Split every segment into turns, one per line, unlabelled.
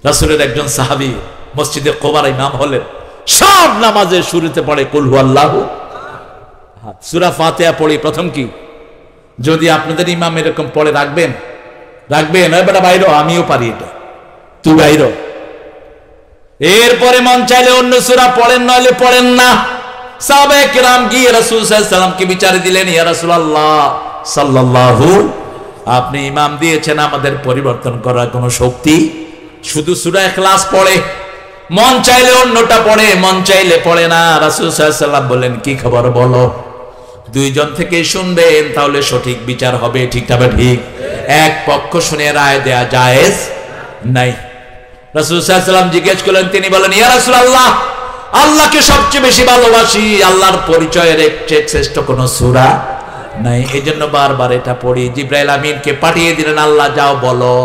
রাসূলের একজন সাহাবী মসজিদে কুবার ইমাম হলেন, সব নামাজের শুরুতে পড়ে কুল হুয়াল্লাহু আহাদ। সূরা ফাতিহা পড়ি প্রথম কি? যদি আপনাদের ইমাম এরকম পড়ে রাখবেন এবারে বাইরো, আমিও পারি এটা, তুই বাইরো। এরপরে মন চাইলে অন্য সূরা পড়েন, নইলে পড়েন না। সাহাবায়ে কেরাম গিয়ে রাসূল সাল্লাল্লাহু আলাইহি ওয়াসাল্লামকে বিচারে দিলেন, ইয়া রাসূলুল্লাহ সাল্লাল্লাহু, আপনি ইমাম দিয়েছেন, আমাদের পরিবর্তন করার কোনো শক্তি? শুধু সূরা ইখলাস পড়ে, মন চাইলে অন্যটা পড়ে, মন চাইলে পড়ে না। রাসূল সাল্লাল্লাহু আলাইহি ওয়াসাল্লাম বললেন, কি খবর বলো? দুইজন থেকে শুনবেন, তাহলে সঠিক বিচার হবে। ঠিক তবে ঠিক, এক পক্ষ শুনে রায় দেয়া জায়েজ নাই। রাসূল সাল্লাল্লাহু আলাইহি ওয়াসাল্লাম জিজ্ঞেস করলেন, তিনি বলেন, ইয়া রাসূলুল্লাহ, আল্লাহকে সবচেয়ে বেশি ভালোবাসি, আল্লাহর পরিচয়ের চেয়ে শ্রেষ্ঠ কোন সূরা নাই, এজন্য বারবার এটা পড়ি। জিবরাইল আমিনকে পাঠিয়ে দিলেন, আল্লাহ যাও বলো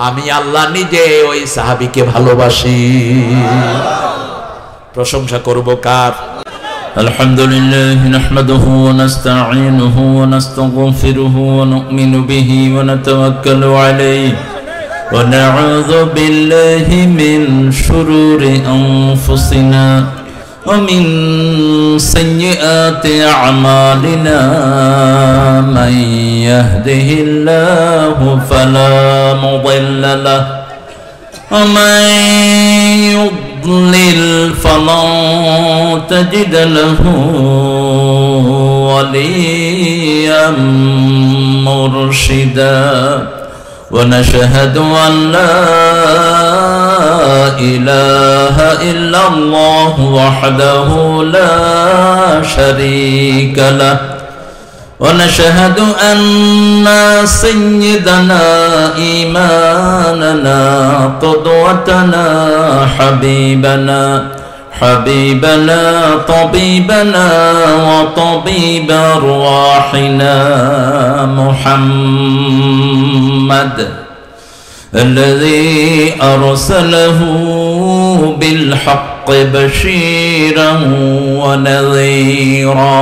আমি আল্লাহ নিজে ওই সাহাবীকে ভালোবাসি। প্রশংসা করব কার?
আলহামদুলিল্লাহ নাহমাদুহু ওয়া নাস্তাঈনুহু ওয়া নাস্তাগফিরুহু ওয়া নু'মিনু বিহি ওয়া নাতাওয়াক্কালু আলাইহি ওয়া নাউযু বিল্লাহি মিন শুরুরি আনফুসিনা ওয়া মিন সাইয়্যাতি আ'মালিনা মান ইয়াহদিহিল্লাহু ফালা মুদিল্লা লাহু ওয়া মান يضلل فلن تجد له وليا مرشدا ونشهد أن لا إله إلا الله وحده لا شريك له ونشهد أن سيدنا إمامنا قدوتنا حبيبنا طبيبنا وطبيب أرواحنا محمد الذي أرسله بالحق بشيرا ونذيرا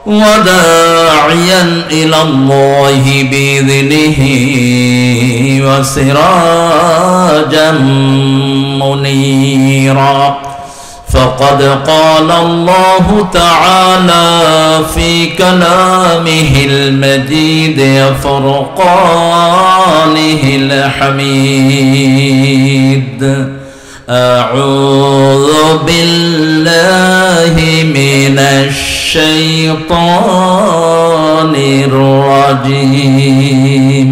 وداعيا إلى الله بإذنه وسراجا منيرا فقد قال الله تعالى في كلامه المجيد وفرقانه الحميد أعوذ بالله من الشيطان الرجيم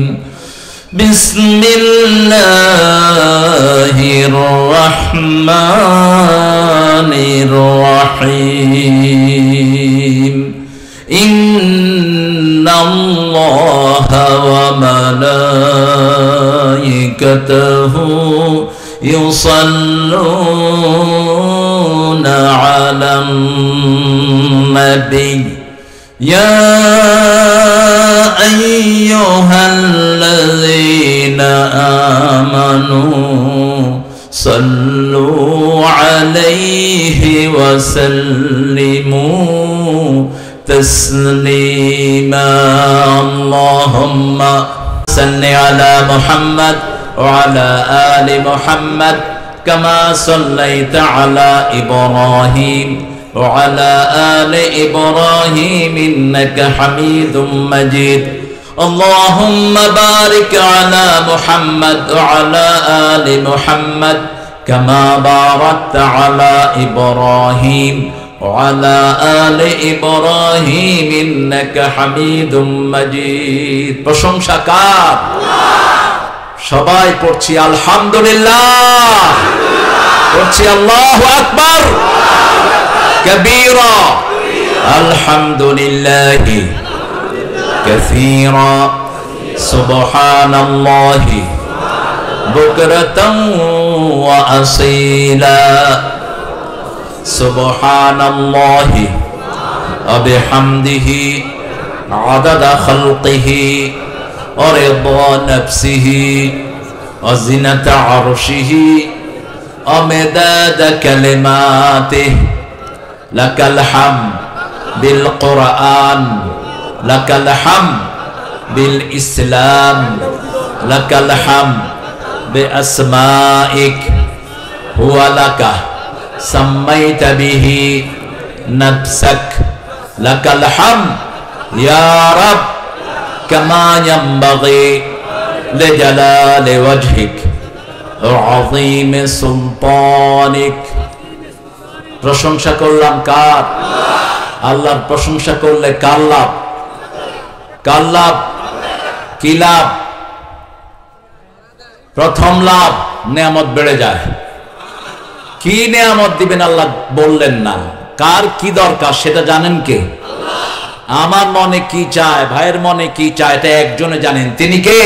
بسم الله الرحمن الرحيم إن الله وملائكته يصلون على النبي يا أيها الذين آمنوا صلوا عليه وسلموا تسليما اللهم صل على محمد وعلى آل محمد كما صليت على إبراهيم وعلى آل إبراهيم إنك حميد مجيد اللهم بارك على محمد وعلى آل محمد كما باركت على إبراهيم وعلى آل إبراهيم إنك حميد مجيد প্রশংসা কার? সবাই পড়ছি আলহামদুলিল্লাহ, পড়ছি আল্লাহু আকবার كبيرا الحمد لله كثيرا سبحان الله بكرة وأصيلا سبحان الله وبحمده عدد خلقه ورضا نفسه وزنة عرشه ومداد كلماته لك الحمد بالقرآن لك الحمد بالإسلام لك الحمد বিআসমাইক হুয়া লাকা সাম্মাইতা বিহি নাফসাক লাকাল হামদ ইয়া রাব কামা ইয়ানবাগি লিজালালি ওয়াজহিক ওয়া আযীমি সুলতানিক। প্রশংসা করলাম কার? আল্লাহর প্রশংসা করলে কার লাভ? কার লাভ? কি লাভ? প্রথম লাভ, নেয়ামত বেড়ে যায়। কি নেয়ামত দিবেন আল্লাহ বললেন না। কার কি দরকার সেটা জানেন কে? আমার মনে কি চায়, ভাইয়ের মনে কি চায়, এটা একজনে জানেন, তিনি কে?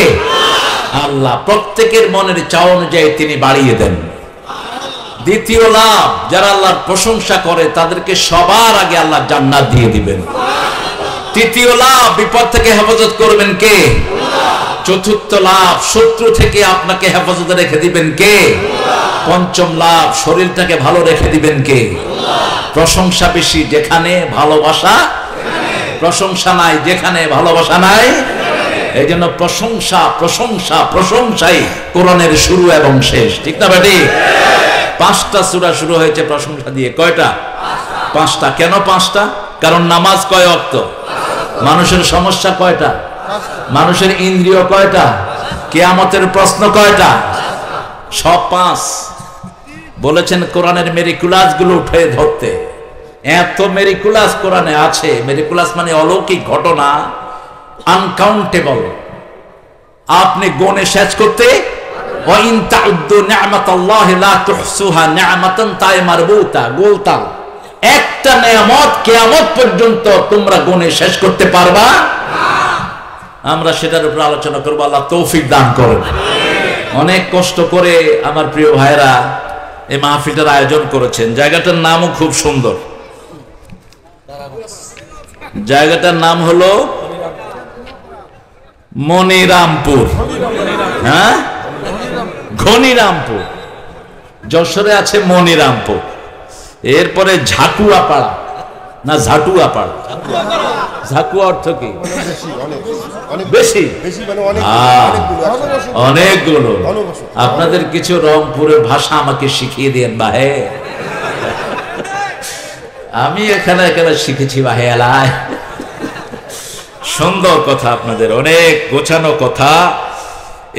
আল্লাহ। প্রত্যেকের মনের চাওয়া অনুযায়ী তিনি বাড়িয়ে দেন। দ্বিতীয় লাভ, যারা আল্লাহর প্রশংসা করে তাদেরকে সবার আগে আল্লাহ জান্নাত দিয়ে দিবেন। তৃতীয় লাভ, বিপদ থেকে হেফাজত করবেন কে? চতুর্থ লাভ, শত্রু থেকে আপনাকে হেফাজতে রেখে দিবেন কে? পঞ্চম লাভ, শরীরটাকে ভালো রেখে দিবেন কে? প্রশংসা বেশি যেখানে ভালোবাসা, প্রশংসা নাই যেখানে ভালোবাসা নাই। এই জন্য প্রশংসা প্রশংসা প্রশংসাই কোরআনের শুরু এবং শেষ, ঠিক না বেটি? 5টা সূরা শুরু হয়েছে প্রশংসা দিয়ে। কয়টা? 5টা। কেন 5টা? কারণ নামাজ কয় ওয়াক্ত? মানুষের সমস্যা কয়টা? মানুষের ইন্দ্রিয় কয়টা? কিয়ামতের প্রশ্ন কয়টা? সব 5। বলেছেন কোরআনের মেরিকুলাস গুলো উঠে ধরতে। এত মেরিকুলাস কোরআনে আছে। মেরিকুলাস মানে অলৌকিক ঘটনা, আনকাউন্টেবল, আপনি গণে শেষ করতে। ওয়া ইন তাউদ্দু নি'মাতাল্লাহি লা তুহসুহা নি'মাতান তাই মারবুতা, গোলতাল। একটা নেয়ামত কিয়ামত পর্যন্ত তোমরা গণে শেষ করতে পারবা না। আমরা সেটার উপর আলোচনা করব। আল্লাহ তৌফিক দান করুন। অনেক কষ্ট করে আমার প্রিয় ভাইরা এই মাহফিলটার আয়োজন করেছেন। জায়গাটার নামও খুব সুন্দর। জায়গাটার নাম হলো মনিরামপুর। হ্যাঁ, ঘনিরামপুর। যশোরে আছে মনিরামপুর, এরপরে ঝাটুয়াপাড়া না ঝাটুয়াপাড়া। ঝাকুয়া অর্থ কি? বেশি, অনেকগুলো। আপনাদের কিছু রংপুরের ভাষা আমাকে শিখিয়ে দেন বাহে। আমি এখানে শিখেছি বাহে এলায়। সুন্দর কথা আপনাদের, অনেক গোছানো কথা।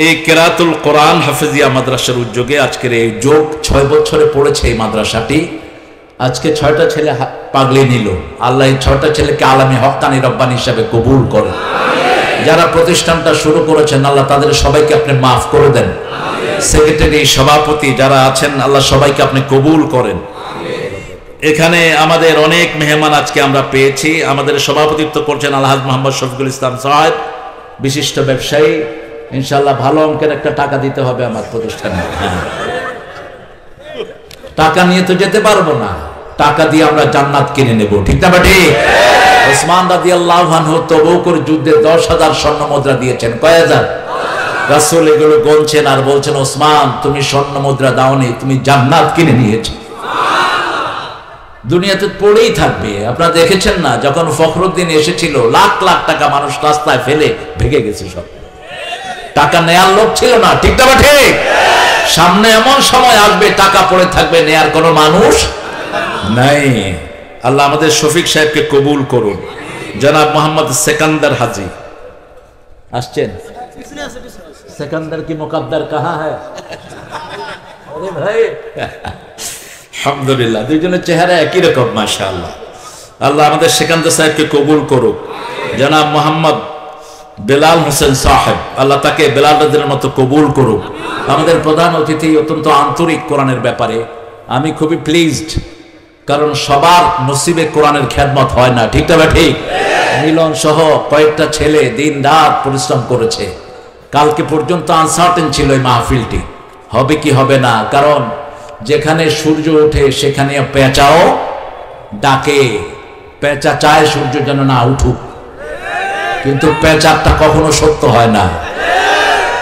এই কেরাতুল কোরআন হাফেজিয়া মাদ্রাসার উদ্যোগে আজকের এই যোগ 6 বছরে পড়েছে এই মাদ্রাসাটি। আজকে 6টা ছেলে পাগলি নিল। আল্লাহ এই 6টা ছেলেকে আলামী হক্কানি রব্বানি হিসাবে কবুল করে। যারা প্রতিষ্ঠানটা শুরু করেছেন আল্লাহ তাদের সবাইকে আপনি মাফ করে দেন। সেক্রেটারি, সভাপতি যারা আছেন আল্লাহ সবাইকে আপনি কবুল করেন। এখানে আমাদের অনেক মেহমান আজকে আমরা পেয়েছি। আমাদের সভাপতিত্ব করছেন আলহাজ মোহাম্মদ শফিকুল ইসলাম সাহেব, বিশিষ্ট ব্যবসায়ী। ইনশাআল্লাহ ভালো অঙ্কের একটা টাকা দিতে হবে আমার প্রতিষ্ঠানে। টাকা নিয়ে তো যেতে পারবো না, টাকা দিয়ে আমরা জান্নাত কিনে নেব, ঠিক না বেটি? ওসমান রাদিয়াল্লাহু আনহু তবুকের যুদ্ধে 10,000 স্বর্ণ মুদ্রা দিয়েছেন। কয় হাজার? রাসূল এগুলো গুনছেন আর বলছেন, ওসমান তুমি স্বর্ণ মুদ্রা দাওনি, তুমি জান্নাত কিনে নিয়েছো। দুনিয়াতে পড়েই থাকবে। আপনারা দেখেছেন না, যখন ফখরুদ্দিন এসেছিল লাখ লাখ টাকা মানুষ রাস্তায় ফেলে ভেঙে গেছে সব। টাকা নেয়ার লোক ছিল না, ঠিক না ঠিক? সামনে এমন সময় আসবে টাকা পড়ে থাকবে, নেয়ার কোনো মানুষ নাই। আল্লাহ আমাদের শফিক সাহেবকে কবুল করুন। জনাব মোহাম্মদ সেকান্দার হাজি আসছেন। সেকান্দার কি মুকদ্দর কাহা হ্যায়? আরে ভাই, আলহামদুলিল্লাহ, দুইজনের চেহারা একই রকম, মাশাআল্লাহ। আল্লাহ আমাদের সেকান্দার সাহেবকে কবুল করুক। জনাব মোহাম্মদ বেলাল হোসেন সাহেব, আল্লাহ তাকে বেলাল রাদিয়াল্লাহু মতো কবুল করুক। আমাদের প্রধান অতিথি অত্যন্ত আন্তরিক কোরআনের ব্যাপারে। আমি খুবই প্লিজড, কারণ সবার নসিবে কোরআনের খেদমত হয় না, ঠিক না ঠিক? মিলন সহ কয়েকটা ছেলে দিন রাত পরিশ্রম করেছে। কালকে পর্যন্ত আনসার্টেন ছিল এই মাহফিলটি, হবে কি হবে না। কারণ যেখানে সূর্য ওঠে সেখানে পেঁচাও ডাকে। পেঁচা চায় সূর্য যেন না উঠুক, কিন্তু পেঁচারটা কখনো সত্য হয় না।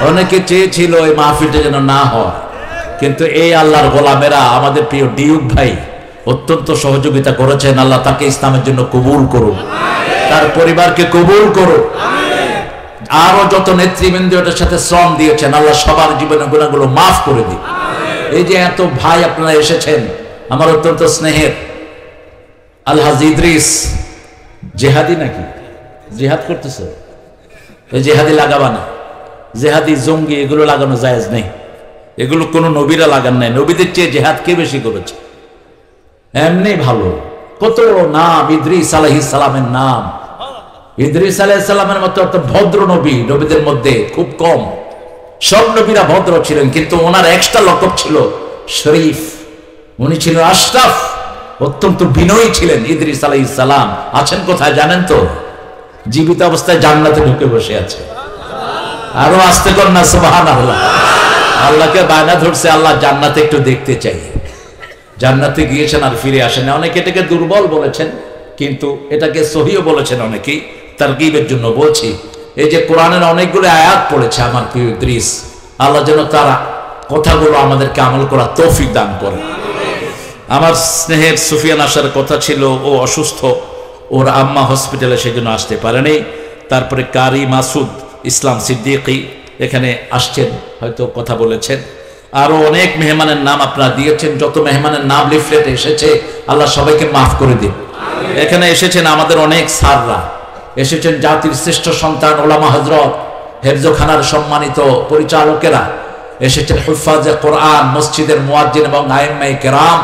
অনেকে চেয়েছিল এই মাহফিলটা যেন না হয়, কিন্তু এই আল্লাহর গোলামেরা, আমাদের প্রিয় ডিউক ভাই অত্যন্ত সহযোগিতা করেছেন। আল্লাহ তাকে ইসলামের জন্য কবুল করুন, তার পরিবারকে কবুল করুন।
আরো যত নেতৃবৃন্দ এটার সাথে শ্রম দিয়েছেন, আল্লাহ সবার জীবনের গুনাহগুলো মাফ করে দিন। এই যে এত ভাই আপনারা এসেছেন, আমার অত্যন্ত স্নেহের আলহাজ ইদ্রিস, জেহাদি নাকি জিহাদ করতেছে? এই জেহাদি লাগাবা না, জেহাদি জঙ্গি এগুলো লাগানো জায়েজ নেই, এগুলো কোনো নবীরা লাগান নাই। নবীদের চেয়ে জেহাদ কে বেশি করেছে? এমনি ভালো কত নাম, ইদ্রিস আলাইহিস সালামের নাম। ইদ্রিস আলাইহিস সালামের মতো একটা ভদ্র নবী নবীদের মধ্যে খুব কম। সব নবীরা ভদ্র ছিলেন, কিন্তু ওনার এক্সট্রা লকব ছিল শরীফ। উনি ছিলেন আশরাফ, অত্যন্ত বিনয়ী ছিলেন ইদ্রিস আলাইহিস সালাম। আছেন কোথায় জানেন তো? জীবিত অবস্থায় জান্নাতে ঢুকে বসে আছে। আরো আসতে কর না সুবহানাল্লাহ। আল্লাহকে বায়না ধরছে, আল্লাহ জান্নাতে একটু দেখতে চাই। জান্নাতে গিয়েছেন আর ফিরে আসেন। অনেকে এটাকে দুর্বল বলেছেন, কিন্তু এটাকে সহিহ বলেছেন অনেকেই। তারগিবের জন্য বলছি, এই যে কোরআনের অনেকগুলো আয়াত পড়েছে আমার প্রিয় ইদ্রিস, আল্লাহ যেন তারা কথাগুলো আমাদেরকে আমল করার তৌফিক দান করে। আমার স্নেহের সুফিয়ান আসার কথা ছিল, ও অসুস্থ, ওর আম্মা হসপিটালে, সেজন্য আসতে পারেনি। তারপরে কারি মাসুদ ইসলাম সিদ্দিকী এখানে আসছেন, হয়তো কথা বলেছেন। আরো অনেক মেহমানের নাম আপনারা দিয়েছেন। যত মেহমানের নাম লিফলেটে এসেছে, আল্লাহ সবাইকে মাফ করে দিন। এখানে এসেছেন আমাদের অনেক স্যাররা, এসেছেন জাতির শ্রেষ্ঠ সন্তান ওলামা হযরত, হেফজখানার সম্মানিত পরিচালকেরা, এসেছেন হুফাজে কোরআন, মসজিদের মুয়াজ্জিন এবং আইম্মায়ে কেরাম,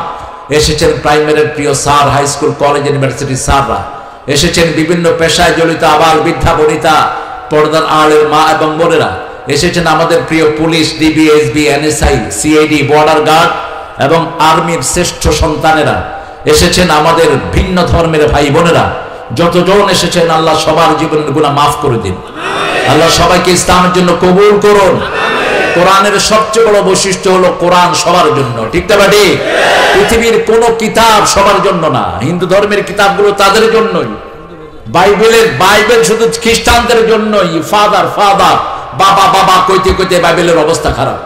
এসেছেন প্রাইমারির প্রিয় স্যার, হাই স্কুল, কলেজ, ইউনিভার্সিটির স্যাররা, এসেছেন বিভিন্ন পেশায় জড়িত আবাল বৃদ্ধা বনিতা, পর্দার আড়ের মা এবং বোনেরা, এসেছেন আমাদের প্রিয় police, DB, SB, NSI, CID, border guard এবং আর্মির শ্রেষ্ঠ সন্তানেরা, এসেছেন আমাদের ভিন্ন ধর্মের ভাই বোনেরা, যতজন এসেছেন, আল্লাহ সবার জীবনের গুনাহ মাফ করে দিন। আল্লাহ সবাইকে ইসলামের জন্য কবুল করুন। কোরআনের সবচেয়ে বড় বৈশিষ্ট্য হলো কোরআন সবার জন্য, ঠিক না বাড়ি? পৃথিবীর কোন কিতাব সবার জন্য না। হিন্দু ধর্মের কিতাবগুলো তাদের জন্যই, বাইবেল শুধু খ্রিস্টানদের জন্যই। ফাদার বাবা বাবা কইতে কইতে বাইবেলের অবস্থা খারাপ।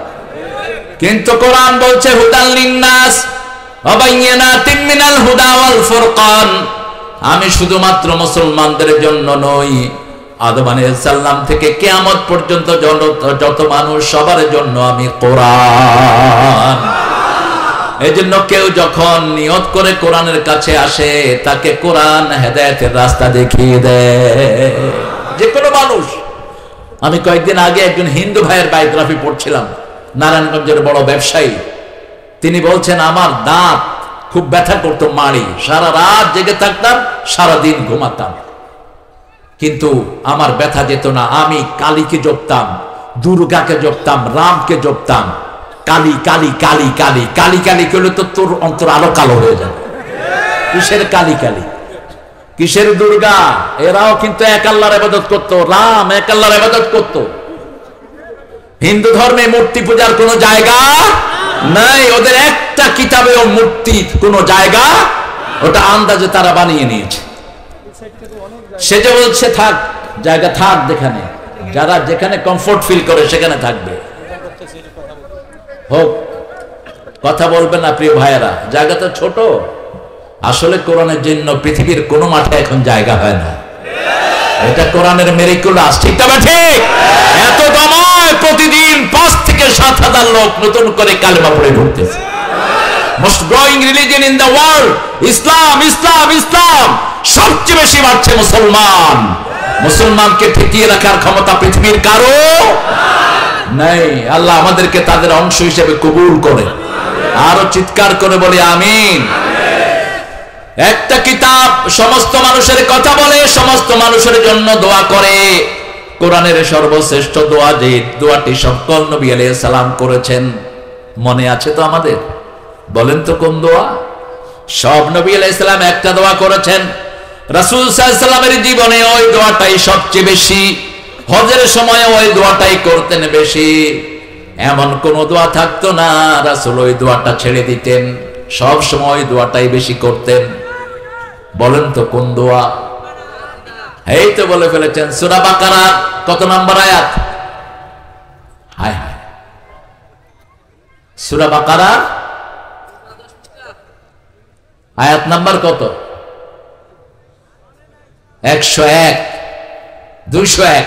কিন্তু কোরআন বলছে হুদাল লিন্নাস ওয়া বাইয়িনাতিন মিনাল হুদা ওয়াল ফুরকান। আমি শুধুমাত্র মুসলমানদের জন্য নই, আদম আলাইহিস সালাম থেকে কিয়ামত পর্যন্ত যত মানুষ, সবার জন্য আমি কোরআন। এই জন্য কেউ যখন নিয়ত করে কোরআনের কাছে আসে, তাকে কোরআন হেদায়েতের রাস্তা দেখিয়ে দেয়। যে কোনো মানুষ। আমি কয়েকদিন আগে একজন হিন্দু ভাইয়ের বায়োগ্রাফি পড়ছিলাম, নারায়ণগঞ্জের বড় ব্যবসায়ী। তিনি বলছেন, আমার দাঁত খুব ব্যথা করতো, মাড়ি, সারা রাত জেগে থাকতাম, সারাদিন ঘুমাতাম, কিন্তু আমার ব্যথা যেত না। আমি কালীকে জপতাম, দুর্গাকে জপতাম, রামকে জপতাম। কালী কালী কালী কালী কালী কালী করলে তো তোর অন্তর আরো কালো হয়ে যাবে। কিসের কালী কালী, কিসের দুর্গা? এরাও কিন্তু এক আল্লাহর ইবাদত করতো, রাম এক আল্লাহর ইবাদত করতো। হিন্দু ধর্মে মূর্তি পূজার কোনো জায়গা নাই। ওদের একটা কিতাবেও মূর্তির কোনো জায়গা, ওটা আন্দাজে তারা বানিয়ে নিয়েছে। সে যে বলছে থাক, জায়গা থাক, যেখানে যারা যেখানে কমফোর্ট ফিল করে সেখানে থাকবে, হোক। কথা বলবেন না প্রিয় ভাইয়েরা, জায়গাটা ছোট। আসলে কোরআনের জন্য পৃথিবীর কোনো মাঠে এখন জায়গা হয় না। এটা কোরআনের মিরাকুলাস, ঠিক না? ঠিক। এত দমায় প্রতিদিন 5 থেকে 7,000 লোক নতুন করে কালেমা পড়ে ঢুকতেছে। Most growing religion in the world, Islam Islam Islam. সবচেয়ে বেশি বাড়ছে মুসলমান। মুসলমানকে ঠেকিয়ে রাখার ক্ষমতা পৃথিবীর কারো নাই। আল্লাহ আমাদেরকে তাদের অংশ হিসেবে কবুল করে। আরো চিৎকার করে বলি আমিন। একটা কিতাব সমস্ত মানুষের কথা বলে, সমস্ত মানুষের জন্য দোয়া করে। কোরআনের সর্বশ্রেষ্ঠ দোয়া, যে দোয়াটি সকল নবী আলাইহিস সালাম করেছেন, মনে আছে তো আমাদের? বলেন তো কোন দোয়া? সব নবী আলাইহিস সালাম একটা দোয়া করেছেন। রাসূল সাল্লাল্লাহু আলাইহি ওয়াসাল্লামের জীবনে ওই দোয়াটাই সবচেয়ে বেশি। হজের সময় ওই দোয়াটাই করতেন বেশি। এমন কোন দোয়া থাকতো না রাসূল ওই দোয়াটা ছেড়ে দিতেন, সব সময় দোয়াটাই বেশি করতেন। বলেন তো কোন দোয়া? এই তো বলে ফেলেছেন, সূরা বাকারা কত নম্বর আয়াত? হায় হায়, সূরা বাকারা আয়াত নাম্বার কত? 101, 201।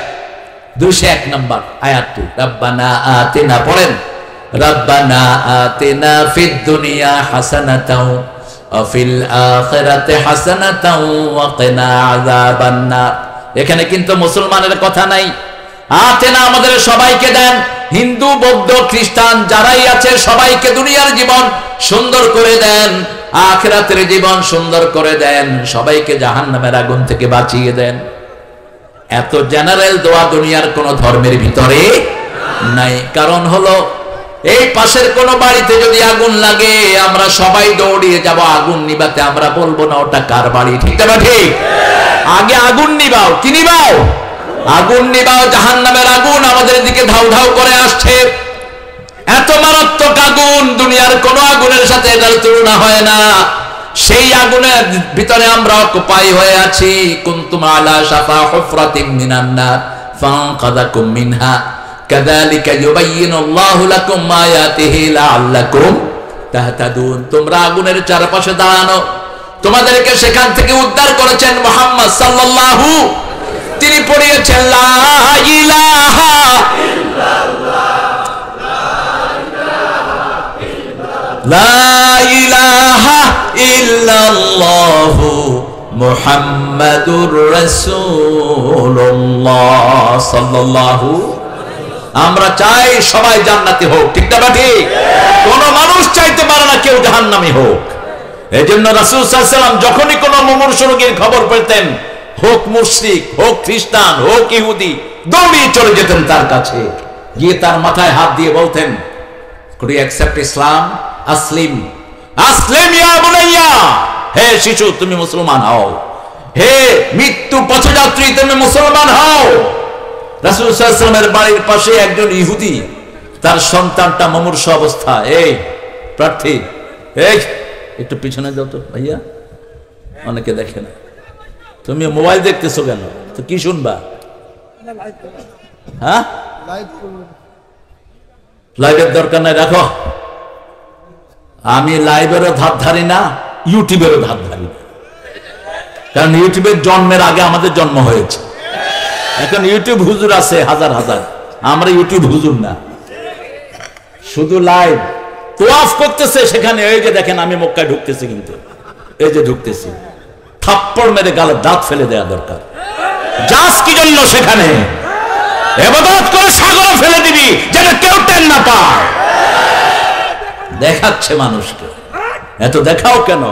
201 নম্বর আয়াতটি। রব্বানা আতিনা পড়েন, রব্বানা আতিনা ফিদ দুনিয়া হাসানাতাও ওয়া ফিল আখিরাতি হাসানাতাও ওয়া কিনা আযাবান নার। এখানে কিন্তু মুসলমানের কথা নাই। আতেনা আমাদের সবাইকে দেন, হিন্দু বৌদ্ধ খ্রিস্টান যারাই আছে সবাইকে দুনিয়ার জীবন সুন্দর করে দেন, আখিরাতের জীবন সুন্দর করে দেন, সবাইকে জাহান্নামের আগুন থেকে বাঁচিয়ে দেন। এত জেনারেল দোয়া দুনিয়ার কোন ধর্মের ভিতরে নাই। কারণ হলো এই পাশের কোন বাড়িতে যদি আগুন লাগে আমরা সবাই দৌড়িয়ে যাব আগুন নিবাতে, আমরা বলবো না ওটা কার বাড়ি। ঠিক না ঠিক? আগে আগুন নিবাও। কি নিবাও? আগুন নিবাও। জাহান্নামের আগুন আমাদের দিকে ধাউ ধাউ করে আসছে। এত মারাত্মক আগুন, দুনিয়ার কোন আগুনের সাথে এটার তুলনা হয় না। সেই আগুনের ভিতরে আমরা অকুপাই হয়ে আছি। কুনতুম আলা শাফা হুফরাতিন মিনান নার ফানকাযাকুম মিনহা কাযালিকা ইউবাইয়িনুল্লাহু লাকুম আয়াতিহি লাআল্লাকুম তাহতাদুন। তোমরা আগুনের চারপাশে দাঁড়ানো, তোমাদেরকে সেখান থেকে উদ্ধার করেছেন মুহাম্মদ সাল্লাল্লাহু। তিনি পড়িয়েছেন লা ইলাহা লা ইলাহা ইল্লাল্লাহু মুহাম্মাদুর রাসূলুল্লাহ সাল্লাল্লাহু। আমরা চাই সবাই জান্নাতি হোক। ঠিক না ঠিক? কোন মানুষ চাইতে পারে না কেউ জাহান্নামী হোক। এজন্য রাসূল সাল্লাল্লাহু আলাইহি ওয়াসাল্লাম যখনই কোন মুমূর্ষু রোগীর খবর পেতেন, হোক মুশরিক, হোক খ্রিস্টান, হোক ইহুদি, দৌড়িয়ে চলে যেতেন তার কাছে, গিয়ে তার মাথায় হাত দিয়ে বলতেন, could you accept Islam? আসলিম আসলিম ইয়া বুনাইয়া। হে শিশু তুমি মুসলমান হও, হে মৃত্যু পথযাত্রী তুমি মুসলমান হও। রাসূল সাল্লাল্লাহু আলাইহি ওয়াসাল্লামের বাড়ির পাশে একজন ইহুদি, তার সন্তানটা মুমূর্ষু অবস্থা। এই প্রার্থী, এই একটু পিছনে যাও তো ভাইয়া, অনেকে দেখে না। তুমি মোবাইল দেখতেছো কেন? তো কি শুনবা? হ্যাঁ, লাইভের দরকার নাই, রাখো। আমি লাইভেরও ধার ধারি না, ইউটিউবেরও ধার ধারি না। কারণ ইউটিউবের জন্মের আগে আমাদের জন্ম হয়েছে। এখন ইউটিউব হুজুর আছে হাজার হাজার, আমরা ইউটিউব হুজুর না। শুধু লাইভ তোয়াফ করতেছে সেখানে। এই যে দেখেন আমি মক্কায় ঢুকতেছি, কিন্তু এই যে ঢুকতেছি, থাপ্পড় মেরে গালে দাঁত ফেলে দেওয়া দরকার। যাস কি জন্য সেখানে? ইবাদত করে সাগরে ফেলে দিবি যেন কেউ টেন না পায়। দেখাচ্ছে মানুষকে, এত দেখাও কেন?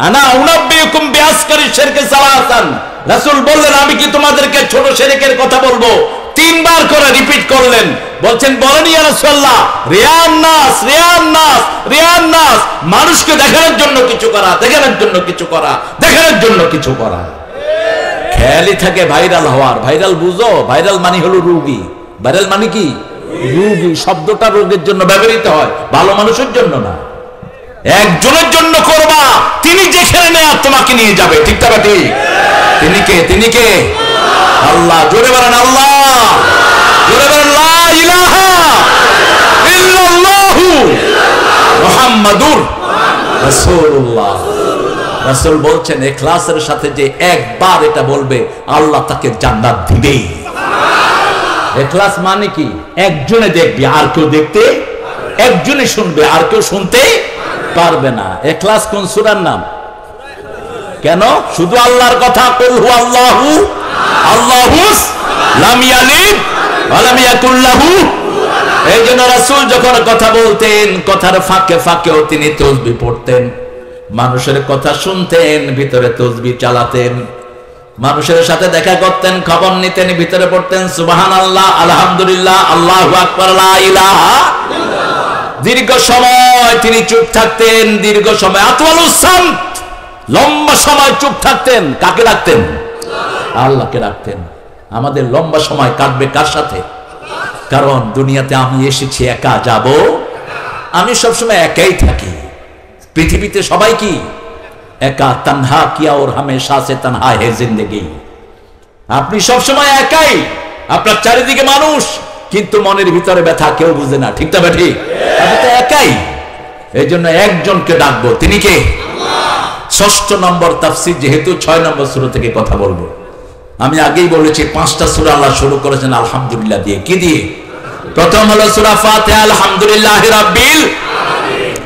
আনা উনাব্বিউকুম বিআসকারি শিরকে সালাসান। রাসূল বললেন আমি কি তোমাদেরকে ছোট শিরকের কথা বলবো? তিনবার করে রিপিট করলেন। বলছেন বলেন ইয়া রাসূলুল্লাহ, রিয়ান নাস, রিয়ান নাস, রিয়ান নাস। মানুষকে দেখানোর জন্য কিছু করা, দেখানোর জন্য কিছু করা, দেখানোর জন্য কিছু করা। খেয়ালই থাকে ভাইরাল হওয়ার। ভাইরাল বুঝো? ভাইরাল মানে হলো রোগী। ভাইরাল মানে কি? রোগী। শব্দটা রোগের জন্য ব্যবহৃত হয়, ভালো মানুষের জন্য না। একজনের জন্য করবা, তিনি যেখানে নেয় তোমাকে নিয়ে যাবে। ঠিক না ঠিক? তিনি কে? তিনি কে? আল্লাহ। জোরে বলেন আল্লাহ। জোরে বলেন লা ইলাহা ইল্লাল্লাহু মুহাম্মাদুর রাসূলুল্লাহ। রাসূল বলছেন ইখলাসের সাথে যে একবার এটা বলবে আল্লাহ তাকে জান্নাত দিবে। ইখলাস মানে কি? একজনে দেখবে আর কেউ দেখতে, একজনে শুনবে আর কেউ শুনতে পারবে না। ইখলাস কোন সূরার নাম? কেন? শুধু আল্লাহর কথা। কুল হু আল্লাহু আল্লাহুস লাম ইয়ালিদ ওয়া লাম ইয়াকুল লাহু। এই জন্য রাসূল যখন কথা বলতেন, কথার ফাঁকে ফাঁকেও তিনি তাসবিহ পড়তেন। মানুষের কথা শুনতেন, ভিতরে তাসবিহ চালাতেন। মানুষের সাথে দেখা করতেন, খবর নিতেন, ভিতরে পড়তেন সুবহানাল্লাহ, আলহামদুলিল্লাহ, আল্লাহু আকবার, লা ইলাহা ইল্লাল্লাহ। দীর্ঘ সময় তিনি চুপ থাকতেন। দীর্ঘ সময় আতওয়ালুস সামত, লম্বা সময় চুপ থাকতেন। কাকে রাখতেন? আল্লাহকে রাখতেন। আমাদের লম্বা সময় কাটবে কার সাথে? কারণ দুনিয়াতে আমি এসেছি একা যাব। আমি সবসময় একাই থাকি। পৃথিবীতে সবাই কি একা? তনহা কিয়া ওর হামেশা সে তনহা হে জিন্দেগি। আপনি সবসময় একাই। আপনার চারিদিকে মানুষ, কিন্তু মনের ভিতরে ব্যথা কেউ বুঝে না। ঠিক না ঠিক? আপনি তো একাই। এই জন্য একজনকে ডাকবো, তিনি কে? ৬ষ্ঠ নম্বর তাফসীর, যেহেতু ৬ নম্বর সূরা থেকে কথা বলবো। আমি আগেই বলেছি 5টা সূরা আল্লাহ শুরু করেছেন আলহামদুলিল্লাহ দিয়ে। কি দিয়ে? প্রথম হলো সূরা ফাতিহা আলহামদুলিল্লাহি রাব্বিল আলামিন,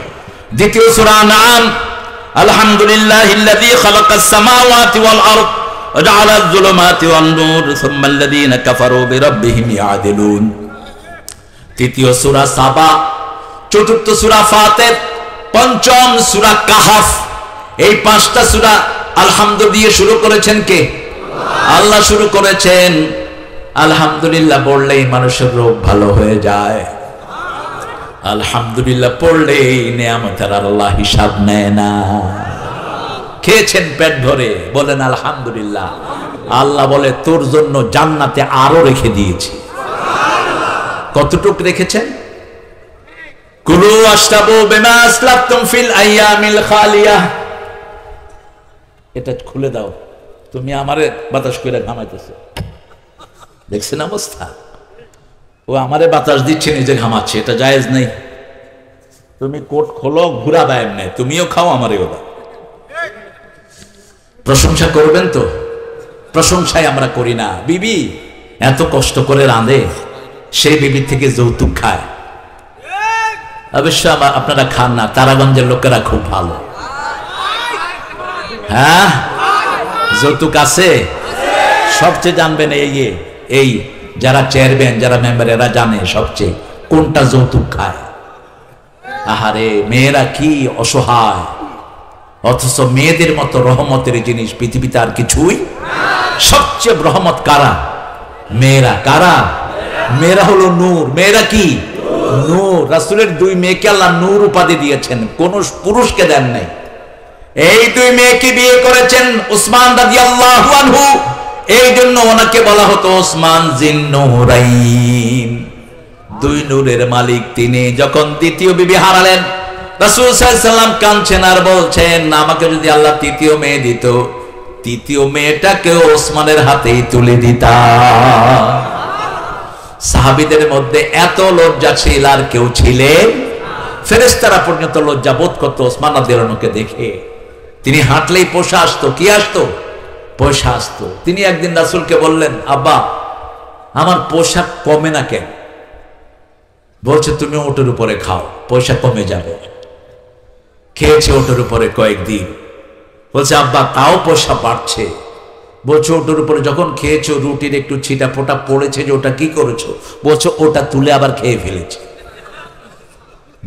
দ্বিতীয় সূরা আনআম আলহামদুলিল্লাহিল্লাযী খালাকাস সামাওয়াতি ওয়াল আরদ ওয়া জাআলায যুলুমাতি ওয়ান নূর সুম্মাল্লাযীনা কাফারু বিরাব্বিহিম ইয়াদিলুন, তৃতীয় সূরা সাবা, চতুর্থ সূরা ফাতির, পঞ্চম সূরা কাহফ। এই 5টা সূরা আলহামদুলিল্লাহ দিয়ে শুরু করেছেন কে? আল্লাহ শুরু করেছেন। আলহামদুলিল্লাহ পড়লেই মানুষের রোগ ভালো হয়ে যায়, আলহামদুলিল্লাহ পড়লেই নিয়ামতের আল্লাহ হিসাব নেয় না। খেয়েছেন পেট ভরে, বলেন আলহামদুলিল্লাহ। আল্লাহ বলে তোর জন্য জান্নাতে আরো রেখে দিয়েছি। কতটুক রেখেছেন? কুলু আশরাবু বিমা আসলাফতুম ফিল আইয়ামিল খালিয়াহ। এটা খুলে দাও, তুমি আমারে বাতাস কইরা ঘামাইতেছো, দেখছেন অবস্থা? ও আমারে বাতাস দিচ্ছে, নিজে ঘামাচ্ছে, এটা জায়েজ নেই। তুমি কোট খোলো, ঘুরা দেয় নেই, তুমিও খাও আমারেও দাও। প্রশংসা করবেন তো? প্রশংসাই আমরা করি না। বিবি এত কষ্ট করে রাঁধে, সেই বিবির থেকে যৌতুক খায়। অবশ্য আপনারা খান না, তারাগঞ্জের লোকেরা খুব ভালো। হ্যাঁ, যৌতুক আছে। সবচেয়ে জানবেন এই যারা চেয়ারম্যান, যারা মেম্বার, এরা জানে সবচেয়ে কোনটা যৌতুক খায়। আহারে, মেয়েরা কি অসহায়, অথচ মেয়েদের মতো রহমতের জিনিস পৃথিবীতে আর কিছুই। সবচেয়ে রহমত কারা? মেয়েরা। কারা? মেয়েরা হলো নূর। মেয়েরা কি? নূর। রাসূলের 2 মেয়েকে আল্লাহ নূর উপাধি দিয়েছেন, কোন পুরুষকে দেন নাই। এই 2 মেয়েকে বিয়ে করেছেন উসমান রাদিয়াল্লাহু আনহু, এই জন্য ওনাকে বলা হতো ওসমান জিন নূরাইন, 2 নূরের মালিক তিনি। যখন দ্বিতীয় বিবি হারালেন, রাসূল সাল্লাল্লাহু আলাইহি ওয়াসাল্লাম কাঁদছেন আর বলছেন, আমাকে যদি আল্লাহ তৃতীয় মেয়ে দিত, তৃতীয় মেয়েটাকে ওসমানের হাতেই তুলে দিতাম। সাহাবীদের মধ্যে এত লজ্জা ছিল আর কেউ ছিলেন? ফেরেশতারা পর্যন্ত লজ্জা বোধ করত ওসমান রাদিয়াল্লাহু আনহুকে দেখে। তিনি হাঁটলেই পয়সা আসতো। কি আসতো? পয়সা আসতো। তিনি একদিন রাসূলকে বললেন, আব্বা আমার পোশাক কমে না কেন? বলছে, তুমি ওটের উপরে খাও, পয়সা কমে যাবে। খেয়েছে ওটের উপরে কয়েকদিন, বলছে আব্বা তাও পয়সা বাড়ছে। বলছে ওটার উপরে যখন খেয়েছো, রুটির একটু ছিটা ফোটা পড়েছে, যে ওটা কি করেছো? বলছে ওটা তুলে আবার খেয়ে ফেলেছে।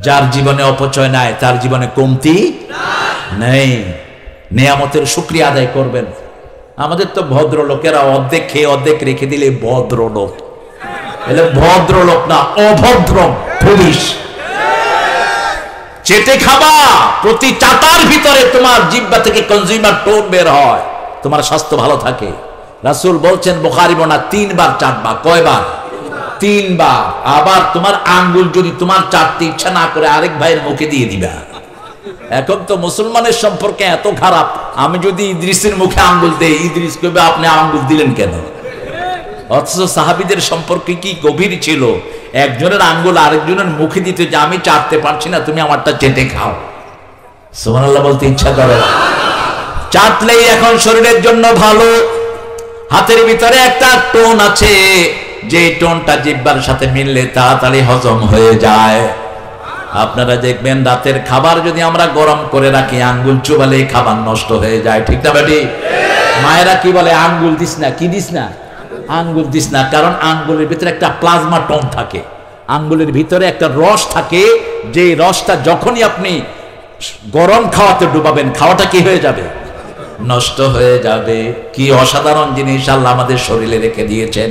যার জীবনে অপচয় নাই, তার জীবনে কমতি নেই। নেয়ামতের শুকরিয়া আদায় করবেন। আমাদের তো ভদ্রলোকেরা অর্ধেক খেয়ে অর্ধেক রেখে দিলে ভদ্রলোক। এলে ভদ্রলোক না, অভদ্র পুলিশ। চেটে খাবা, প্রতি চাটার ভিতরে তোমার জিহ্বা থেকে কনজিউমার টোন বের হয়, তোমার স্বাস্থ্য ভালো থাকে। রাসূল বলছেন বুখারী বর্ণনা, 3 বার চাটবা। কয়বার? 3 বার। আবার তোমার আঙ্গুল যদি তোমার চাটতে ইচ্ছা না করে আরেক ভাইয়ের মুখে দিয়ে দিবা। এখন তো মুসলমানের সম্পর্কে এত খারাপ, আমি যদি ইদ্রিসের মুখে আঙ্গুল দেই, ইদ্রিস কইবে আপনি আঙ্গুল দিলেন কেন? অথচ সাহাবীদের সম্পর্কে কি গভীর ছিল, একজনের আঙ্গুল আরেকজনের মুখে দিতে, যে আমি চাটতে পারছি না, তুমি আমারটা চেটে খাও। সুবহানাল্লাহ বলতে ইচ্ছা করে। চাটলেই এখন শরীরের জন্য ভালো। হাতের ভিতরে একটা টোন আছে, যে টোনটা জিহ্বার সাথে মিললে তাড়াতাড়ি হজম হয়ে যায়। আপনারা দেখবেন রাতের খাবার যদি আমরা গরম করে রাখি, আঙ্গুল চুবালেই খাবার নষ্ট হয়ে যায়। ঠিক না বেটি? মায়েরা কি বলে, আঙ্গুল দিস না। কি দিস না? আঙ্গুল দিস না। কারণ আঙ্গুলের ভিতরে একটা প্লাজমা টোন থাকে, আঙ্গুলের ভিতরে একটা রস থাকে, যে রসটা যখনই আপনি গরম খাওয়াতে ডুবাবেন, খাওয়াটা কি হয়ে যাবে? নষ্ট হয়ে যাবে। কি অসাধারণ জিনিস আল্লাহ আমাদের শরীরে রেখে দিয়েছেন।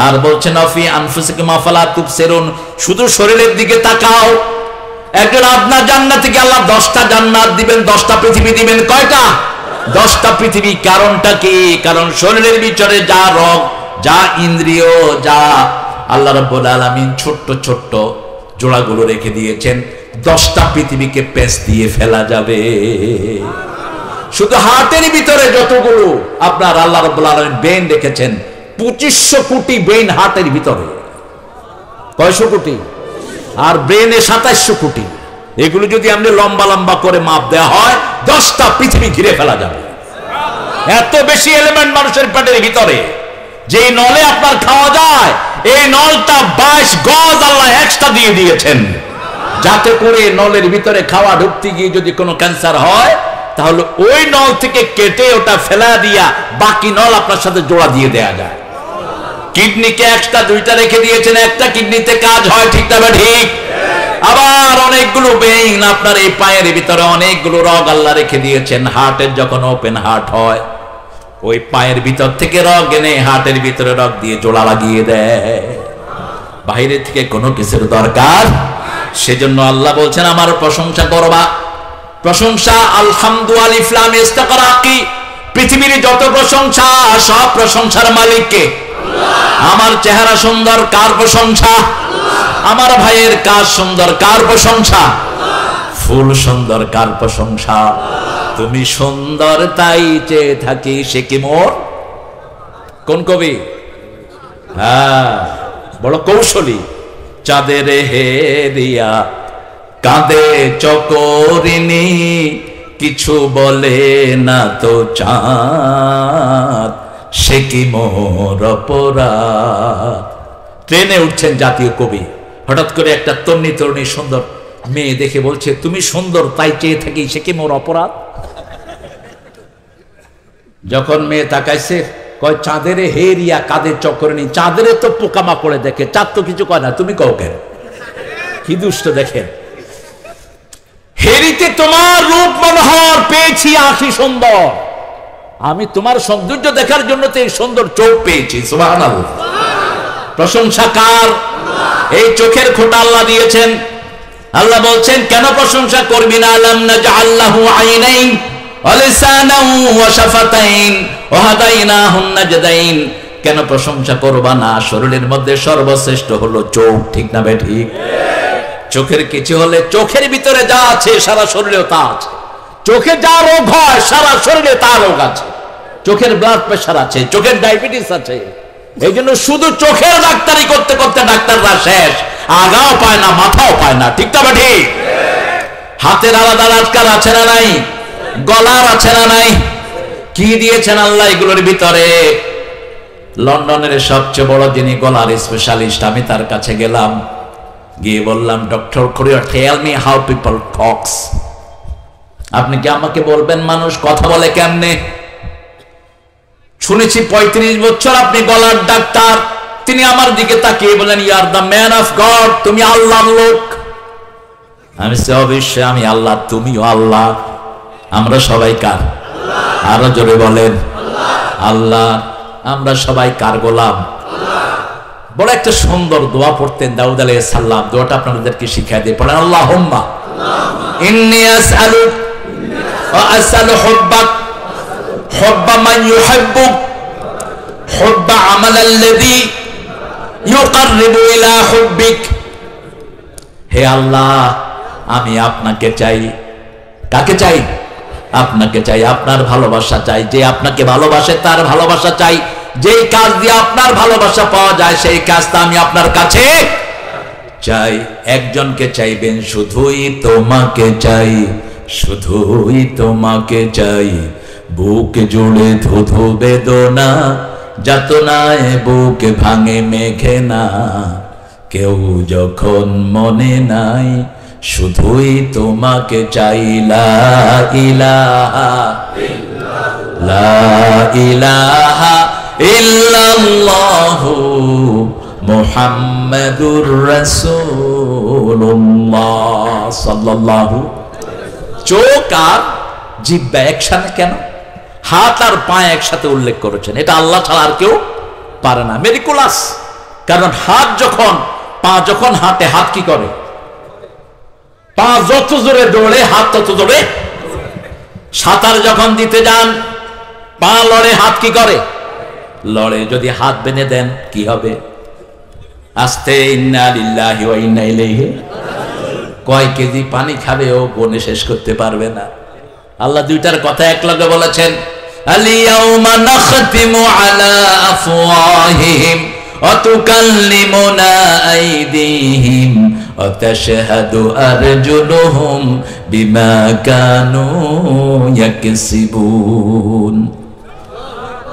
আর বলছেন আফি আনফুসিকুম আফালা তুবসিরুন, শুধু শরীরের দিকে তাকাও। একজন আপনার জান্নাত থেকে আল্লাহ 10টা জান্নাত দিবেন, 10টা পৃথিবী দিবেন। কয়টা? 10টা পৃথিবী। কারণটা কি? কারণ শরীরের ভিতরে যা রোগ, যা ইন্দ্রিয়, যা আল্লাহ রাব্বুল আলামিন ছোট্ট ছোট্ট জোড়াগুলো রেখে দিয়েছেন, 10টা পৃথিবীকে পেঁচ দিয়ে ফেলা যাবে। শুধু হার্টের ভিতরে যতগুলো আপনার আল্লাহ রাব্বুল আলামিন বেইন রেখেছেন, 2500 কোটি বেইন হার্টের ভিতরে। কয়শো কোটি? আর ব্রেনে 2700 কোটি। এগুলো যদি আমরা লম্বা লম্বা করে মাপ দেওয়া হয়, 10টা পৃথিবী ঘিরে ফেলা যাবে। এত বেশি এলিমেন্ট মানুষের পেটের ভিতরে, যে নলে আপনার খাওয়া যায়, এই নলটা 22 গজ আল্লাহ এক্সট্রা দিয়ে দিয়েছেন, যাতে করে নলের ভিতরে খাওয়া ঢুকতে গিয়ে যদি কোনো ক্যান্সার হয়, তাহলে ওই নল থেকে কেটে ওটা ফেলা দিয়া বাকি নল আপনার সাথে জোড়া দিয়ে দেয়া যায়। কিডনিকে এক্সট্রা 2টা রেখে দিয়েছেন, একটা কিডনিতে কাজ হয়, ঠিক না ঠিক? আবার অনেকগুলো বেইন আপনার এই পায়ের ভিতরে অনেকগুলো রগ আল্লাহ রেখে দিয়েছেন। হার্টের যখন ওপেন হার্ট হয়, ওই পায়ের ভিতর থেকে রগ এনে হার্টের ভিতরে রগ দিয়ে জোড়া লাগিয়ে দেয়, বাইরে থেকে কোনো কিছুর দরকার। সেজন্য আল্লাহ বলছেন আমার প্রশংসা করবা। প্রশংসা আলহামদু আলিফ লাম ইস্তাকরাকি, পৃথিবীর যত প্রশংসা সব প্রশংসার মালিক কে? আমার চেহারা সুন্দর, কার প্রশংসা? আমার ভাইয়ের কাজ সুন্দর, কার প্রশংসা? ফুল সুন্দর, কার প্রশংসা? তুমি সুন্দর তাই চেয়ে থাকি, সে কি মোর? কোন কবি? হ্যাঁ, বড় কৌশলী। চাঁদের হেরিয়া কাঁদে চকরিনি, কিছু বলে না তো চাঁদ, সে কি মোর অপরাধ। ট্রেনে উঠছেন জাতীয় কবি, হঠাৎ করে একটা তরুণী সুন্দর মেয়ে দেখে বলছে তুমি সুন্দর তাই চেয়ে থাকি, সে কি মোর অপরাধ। যখন মেয়ে তাকাইছে, কয় চাঁদের হেরিয়া কাঁধে চক্করিনি, চাঁদের তো পোকামাকড়ে দেখে, চাঁদ তো কিছু কয় না, তুমি কও কেন? কি দুষ্ট দেখেন। হেরিতে তোমার রূপ মনোহর পেয়েছি, আঁখি সুন্দর, আমি তোমার সৌন্দর্য দেখার জন্য তো এই সুন্দর চোখ পেয়েছি। সুবহানাল্লাহ। প্রশংসা কার? এই চোখের খোঁটা আল্লাহ দিয়েছেন। আল্লাহ বলছেন কেন প্রশংসা করবি না? আলাম নাজআল লাহু আইনাইন ওয়া লিসানান ওয়া শাফাতাইন ওয়া হাদাইনাহুন নাজদাইন। কেন প্রশংসা করবা না? শরীরের মধ্যে সর্বশ্রেষ্ঠ হলো চোখ, ঠিক না বে ঠিক? চোখের কিছু হলে চোখের ভিতরে যা আছে সারা শরীরেও তা আছে। চোখে যা রোগ হয় সারা শরীরে তা রোগ আছে। চোখের ব্লাড প্রেশার আছে, চোখের ডায়াবেটিস আছে। এই জন্য শুধু চোখের ডাক্তারি করতে করতে ডাক্তাররা শেষ, আগাও পায় না, মাথাও পায় না, ঠিক না ঠিক? হাতের আলাদা আজকাল আছে না নাই? গলার আছে না নাই? কি দিয়েছেন আল্লাহ এগুলোর ভিতরে? লন্ডনের সবচেয়ে বড় যিনি গলার স্পেশালিস্ট, আমি তার কাছে গেলাম, গিয়ে বললাম doctor Korea tell me how people talks. আপনি কি আমাকে বলবেন মানুষ কথা বলে কেমনে? শুনেছি 35 বছর আপনি গলার ডাক্তার। তিনি আমার দিকে তাকিয়ে বলেন you are the man of God, তুমি আল্লাহর লোক। আমি অবশ্যই আমি আল্লাহ, তুমিও আল্লাহ। আমরা সবাই কার? আরো জোরে বলেন আল্লাহ। আমরা সবাই কার গোলাম? বড় একটা সুন্দর দোয়া পড়তেন দাউদ আলাইহিস সালাম, দোয়াটা আপনাদেরকে শিখিয়ে দিয়ে পড়েন, আল্লাহুম্মা ইন্নী আসআলুক ওয়া আসআলু হুব্বাক হুব্বা মান ইউহিব্বুক হুব্বা আমালাল্লাযী ইউকাররিবু ইলা হুব্বিক। হে আল্লাহ, আমি আপনাকে চাই। কাকে চাই? আপনাকে চাই, আপনার ভালোবাসা চাই। যে আপনাকে ভালোবাসে তার ভালোবাসা চাই। যেই কাজ দিয়ে আপনার ভালোবাসা পাওয়া যায় সেই কাজটা আমি আপনার কাছে চাই। একজনকে চাইবেন, শুধুই তোমাকে চাই, শুধুই তোমাকে চাই। বুক জুড়ে ধুধু বেদনা, যাতনায় বুক ভাঙে মেঘে না। কেউ যখন মনে নাই, শুধুই তোমাকে চাই। লা ইলাহা লা ইলাহা ইল্লাল্লাহু মুহাম্মাদুর রাসূলুল্লাহ সাল্লাল্লাহু। চোখ আর জিহ্বা একসাথে কেন? হাত আর পা একসাথে উল্লেখ করেছেন, এটা আল্লাহ ছাড়া আর কেউ পারে না। মেরিকুলাস। কারণ হাত যখন, পা যখন হাঁটে, হাত কি করে? পা যত জোরে দৌড়ে হাত তত জোরে। সাঁতার যখন দিতে যান, পা লড়ে, হাত কি করে? লড়ে। যদি হাত বেঁধে দেন কি হবে? আস্তে ইন্না লিল্লাহি ওয়া ইন্না ইলাইহি। কয় কেজি পানি খাবে ও বনে শেষ করতে পারবে না। আল্লাহ দুইটার কথা একলগে বলেছেন, আল-ইয়াউমা নাখতিমু আলা আফওয়াহিহিম ওয়া তুকাল্লিমুনা আইদিহিম ওয়া তাশহাদু আরজুলুহুম বিমা কানু ইয়াকসিবুন।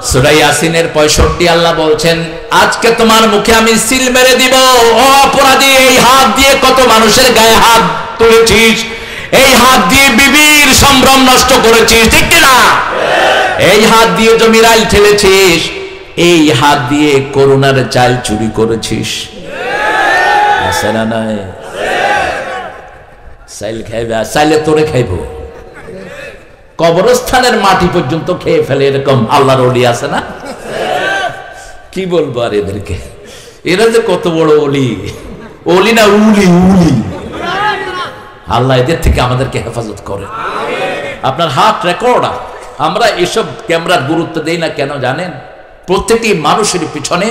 সূরা ইয়াসিনের 65 আল্লাহ বলছেন, আজকে তোমার মুখে আমি সিল মেরে দিব। ও অপরাধী, এই হাত দিয়ে কত মানুষের গায়ে হাত তুলেছিস, এই হাত দিয়ে বিবির সম্ভ্রম নষ্ট করেছিস, ঠিক কিনা? এই হাত দিয়ে জমির আইল ঠেলেছিস, এই হাত দিয়ে করুণার চাল চুরি করেছিস। আছে না নাই? চাইল খাইবে, চাইলে তোরে খাইব। কবরস্থানের মাটি পর্যন্ত খেয়ে ফেলে এরকম আল্লাহর ওলি আছে না? কি বলবো আর এদেরকে, এরা যে কত বড় ওলি, ওলি না উলি উলি। আল্লাহ এদের থেকে আমাদেরকে হেফাজত করে। আপনার হাত রেকর্ডার, আমরা এসব ক্যামেরার গুরুত্ব দেই না কেন জানেন? প্রত্যেকটি মানুষের পিছনে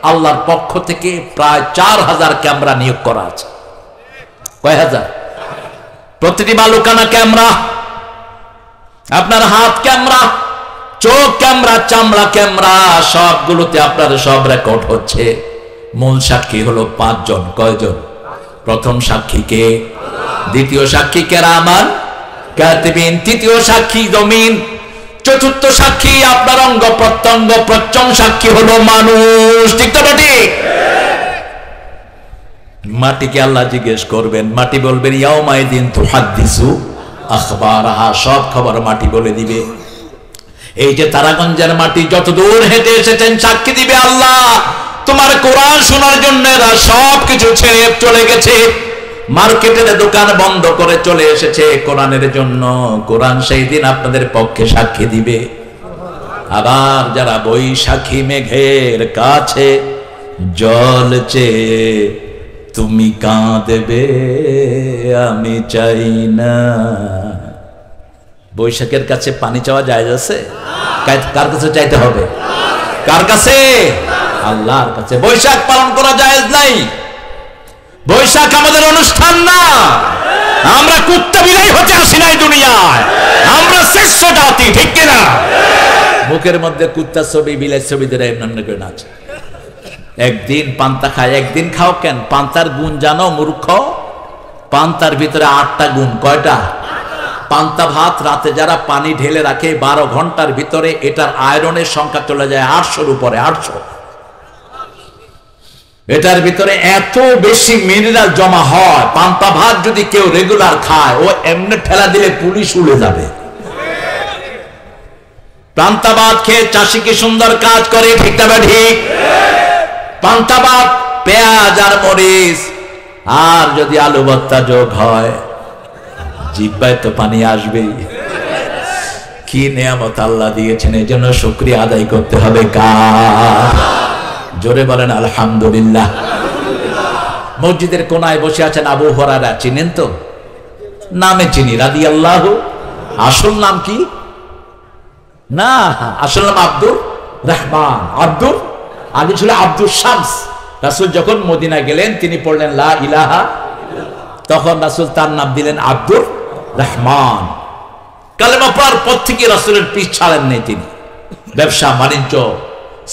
আল্লাহর পক্ষ থেকে প্রায় 4000 ক্যামেরা নিয়োগ করা আছে। কয় হাজার? প্রতিটি মালুকানা ক্যামেরা, আপনার হাত ক্যামেরা, চোখ ক্যামেরা, চামড়া ক্যামেরা, সবগুলোতে আপনার সব রেকর্ড হচ্ছে। মূল সাক্ষী হলো 5 জন। কয়জন? প্রথম সাক্ষী কে? দ্বিতীয় সাক্ষী কেরামান কাতিবিন, তৃতীয় সাক্ষী জমিন, চতুর্থ সাক্ষী আপনার অঙ্গ প্রত্যঙ্গ, পঞ্চম সাক্ষী হলো মানুষ। ঠিক তো? ঠিক। মাটিকে আল্লাহ জিজ্ঞেস করবেন, মাটি বলবেন ইয়াউমাইদিন তুহাদ্দিসু আখবারাহা, সব খবর মাটি বলে দিবে। এই যে তারাগঞ্জের মাটি যত দূর হেঁটে এসেছেন সাক্ষী দিবে আল্লাহ, তোমার কোরআন শোনার জন্য এরা সব কিছু ছেড়ে চলে গেছে, মার্কেটের দোকান বন্ধ করে চলে এসেছে কোরআনের জন্য। কোরআন সেই দিন আপনাদের পক্ষে সাক্ষী দিবে। আবার যারা বৈশাখী মেঘের কাছে জল চেয়ে তুমি কাঁদবে আমি চাই না। বৈশাখের কাছে পানি চাওয়া জায়েজ আছে? কার কাছে চাইতে হবে? কার কাছে? আল্লাহর কাছে। বৈশাখ পালন করা জায়েজ নাই। বৈশাখ আমাদের অনুষ্ঠান না। আমরা কুত্তা বিলাই হতে আসি নাই দুনিয়ায়, আমরা শ্রেষ্ঠ জাতি, ঠিক কিনা? মুখের মধ্যে কুত্তার ছবি, বিলাই ছবি ধরে এমনি করে নাচে। একদিন পান্তা খায়, একদিন খাও কেন? পান্তার গুণ জানো মূর্খ? পান্তার ভিতরে 8টা গুণ। কয়টা? পান্তা ভাত রাতে যারা পানি ঢেলে রাখে 12 ঘন্টার ভিতরে এটার আয়রনের সংখ্যা চলে যায় 800-র উপরে। 800। এটার ভিতরে এত বেশি মিনারেল জমা হয়, পান্তা ভাত যদি কেউ রেগুলার খায় ও এমনি ঠেলা দিলে পুলিশ উড়ে যাবে। পান্তা ভাত খেয়ে চাষি কি সুন্দর কাজ করে, ঠিক না ঠিক? পান্তা ভাত, পেঁয়াজ আর মরিচ আর যদি আলু ভর্তা যোগ হয়, জিহ্বায় তো পানি আসবেই। কি নিয়ামত আল্লাহ দিয়েছেন, এই জন্য শুকরিয়া আদায় করতে হবে কার? জোরে বলেন আলহামদুলিল্লাহ। মসজিদের কোনায় বসে আছেন আবু হুরায়রা, চিনেন তো? নামে চিনি, রাদিয়াল্লাহু। আসল নাম কি? না, আসল নাম আব্দুর রহমান। আব্দুর, আগে ছিল আব্দুল শামস। রাসূল যখন মদিনা গেলেন তিনি পড়লেন লা ইলাহা, তখন রাসূল তার নাম দিলেন আব্দুর রহমান। কালেমা পড়ার পর থেকে রাসূলের পিছ ছাড়েন নাই তিনি। ব্যবসা বাণিজ্য,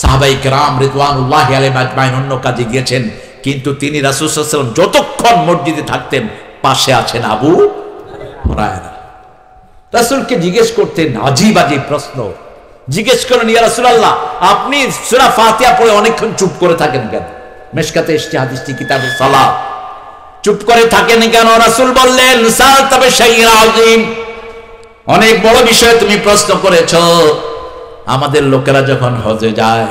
সাহাবাই কেরাম রিদওয়ানুল্লাহি আলাইহিম আজমাইন অন্য কাজে গিয়েছেন, কিন্তু তিনি রাসূল সাল্লাল্লাহু আলাইহি ওয়াসাল্লাম যতক্ষণ মসজিদে থাকতেন পাশে আছেন আবু হুরায়রা। রাসূলকে জিজ্ঞেস করতেন আজীব আজীব প্রশ্ন। জিজ্ঞেস করেন, ইয়া রাসূলুল্লাহ, আপনি সূরা ফাতিহা পড়ে অনেকক্ষণ চুপ করে থাকেন কেন? মিশকাতে এসেছে হাদিসটি, কিতাবুস সালাত। চুপ করে থাকেন কেন? রাসূল বললেন, সালতা বিশাইইন আযীম, অনেক বড় বিষয় তুমি প্রশ্ন করেছো। আমাদের লোকেরা যখন হজে যায়,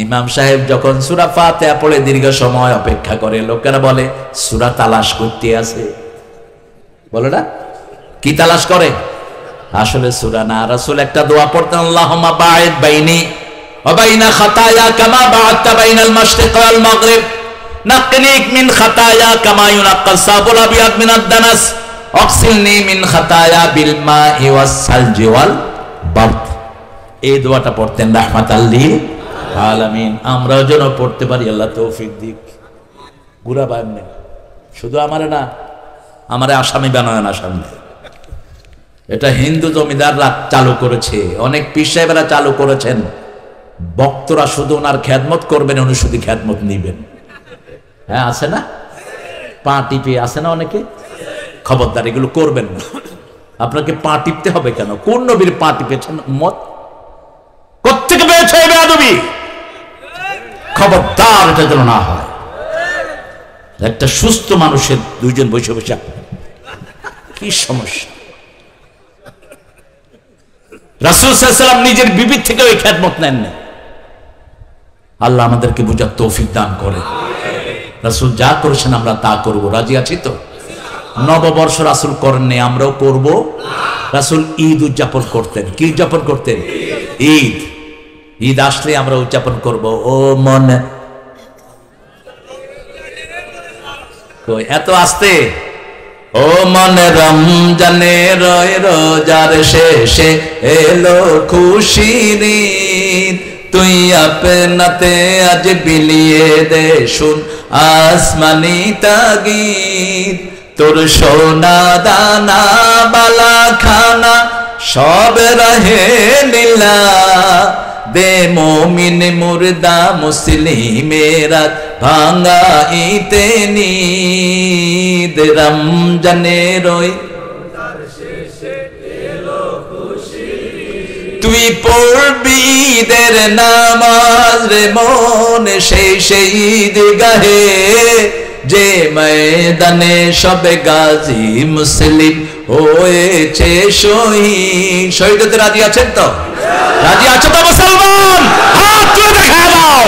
ইমাম সাহেব যখন সূরা ফাতিহা পড়ে দীর্ঘ সময় অপেক্ষা করে, লোকেরা বলে সূরা তালাশ করতে আছে। বলে না, কি তালাশ করে? আসলে সূরা না। রাসূল একটা দোয়া পড়তেন, আল্লাহুম্মা বা'id বাইনি ওয়া বাইনা খাতায়া কামা বা'adta বাইনাল মাশরিক ওয়াল মাগরিব, নাক্কিনি মিন খাতায়া কামা ইউনাক্কাস সাবুল আবিয়াদ মিনাদ দানাস, ওয়াগসিলনি মিন খাতায়া বিল মা'i ওয়াস সালজি ওয়াল বারদ। এই দোয়াটা পড়তেন রাহমাতাল লিল আলামিন। আমরাও যেন পড়তে পারি, আল্লাহ তৌফিক দিক। গুরা বায়নে শুধু আমারে না, আমারে আসামি বানায় না সামনে। এটা হিন্দু জমিদাররা চালু করেছে, অনেক পীর সাহেবরা চালু করেছেন। ভক্তরা শুধু ওনার খেদমত করবেন, উনি শুধু খেদমত নিবেন। হ্যাঁ, আছে না? পা টিপে আছে না অনেকে? খবরদার, এগুলো করবেন না। আপনাকে পা টিপতে হবে কেন? কোন নবীর পা টিপেছেন উম্মত? থেকে পেয়েছে বেয়াদবি, খবরদার এটা যেন না হয়। একটা সুস্থ মানুষের দুইজন বসে বসে কি সমস্যা। রাসূল সাল্লাল্লাহু আলাইহি ওয়াসাল্লাম নিজের বিবির থেকে ওই খেদমত নেন না। আল্লাহ আমাদেরকে বুঝার তৌফিক দান করে। রাসূল যা করেছেন আমরা তা করব, রাজি আছি তো? নববর্ষ রাসূল করেননি, আমরাও করব। রাসূল ঈদ উদযাপন করতেন। কি উদযাপন করতেন? ঈদ। ঈদ আসলে আমরা উদযাপন করব। ও মনে এত আসতে, ও মনে রমজানে রয় রোজার শেষে এলো খুশির ঈদ, তুই আপনাতে আজ বিলিয়ে দে শুন আসমানি তাগীদ, তোর সোনা দানা বালা খানা সব রহে লীলা, দে মোমিন মুর্দা মুসলিমেরা ভাঙাইতে নিদ, রমজানের ওই তুই পড়বি ঈদের নামাজ রে মন সেই ঈদ গাহে, যে ময়দানে সব গাজী মুসলিম হয়েছে শহীদ। শহীদ হতে রাজি আছেন তো? রাজি আছো তো মুসলমান? হাত তুলে দেখা দাও।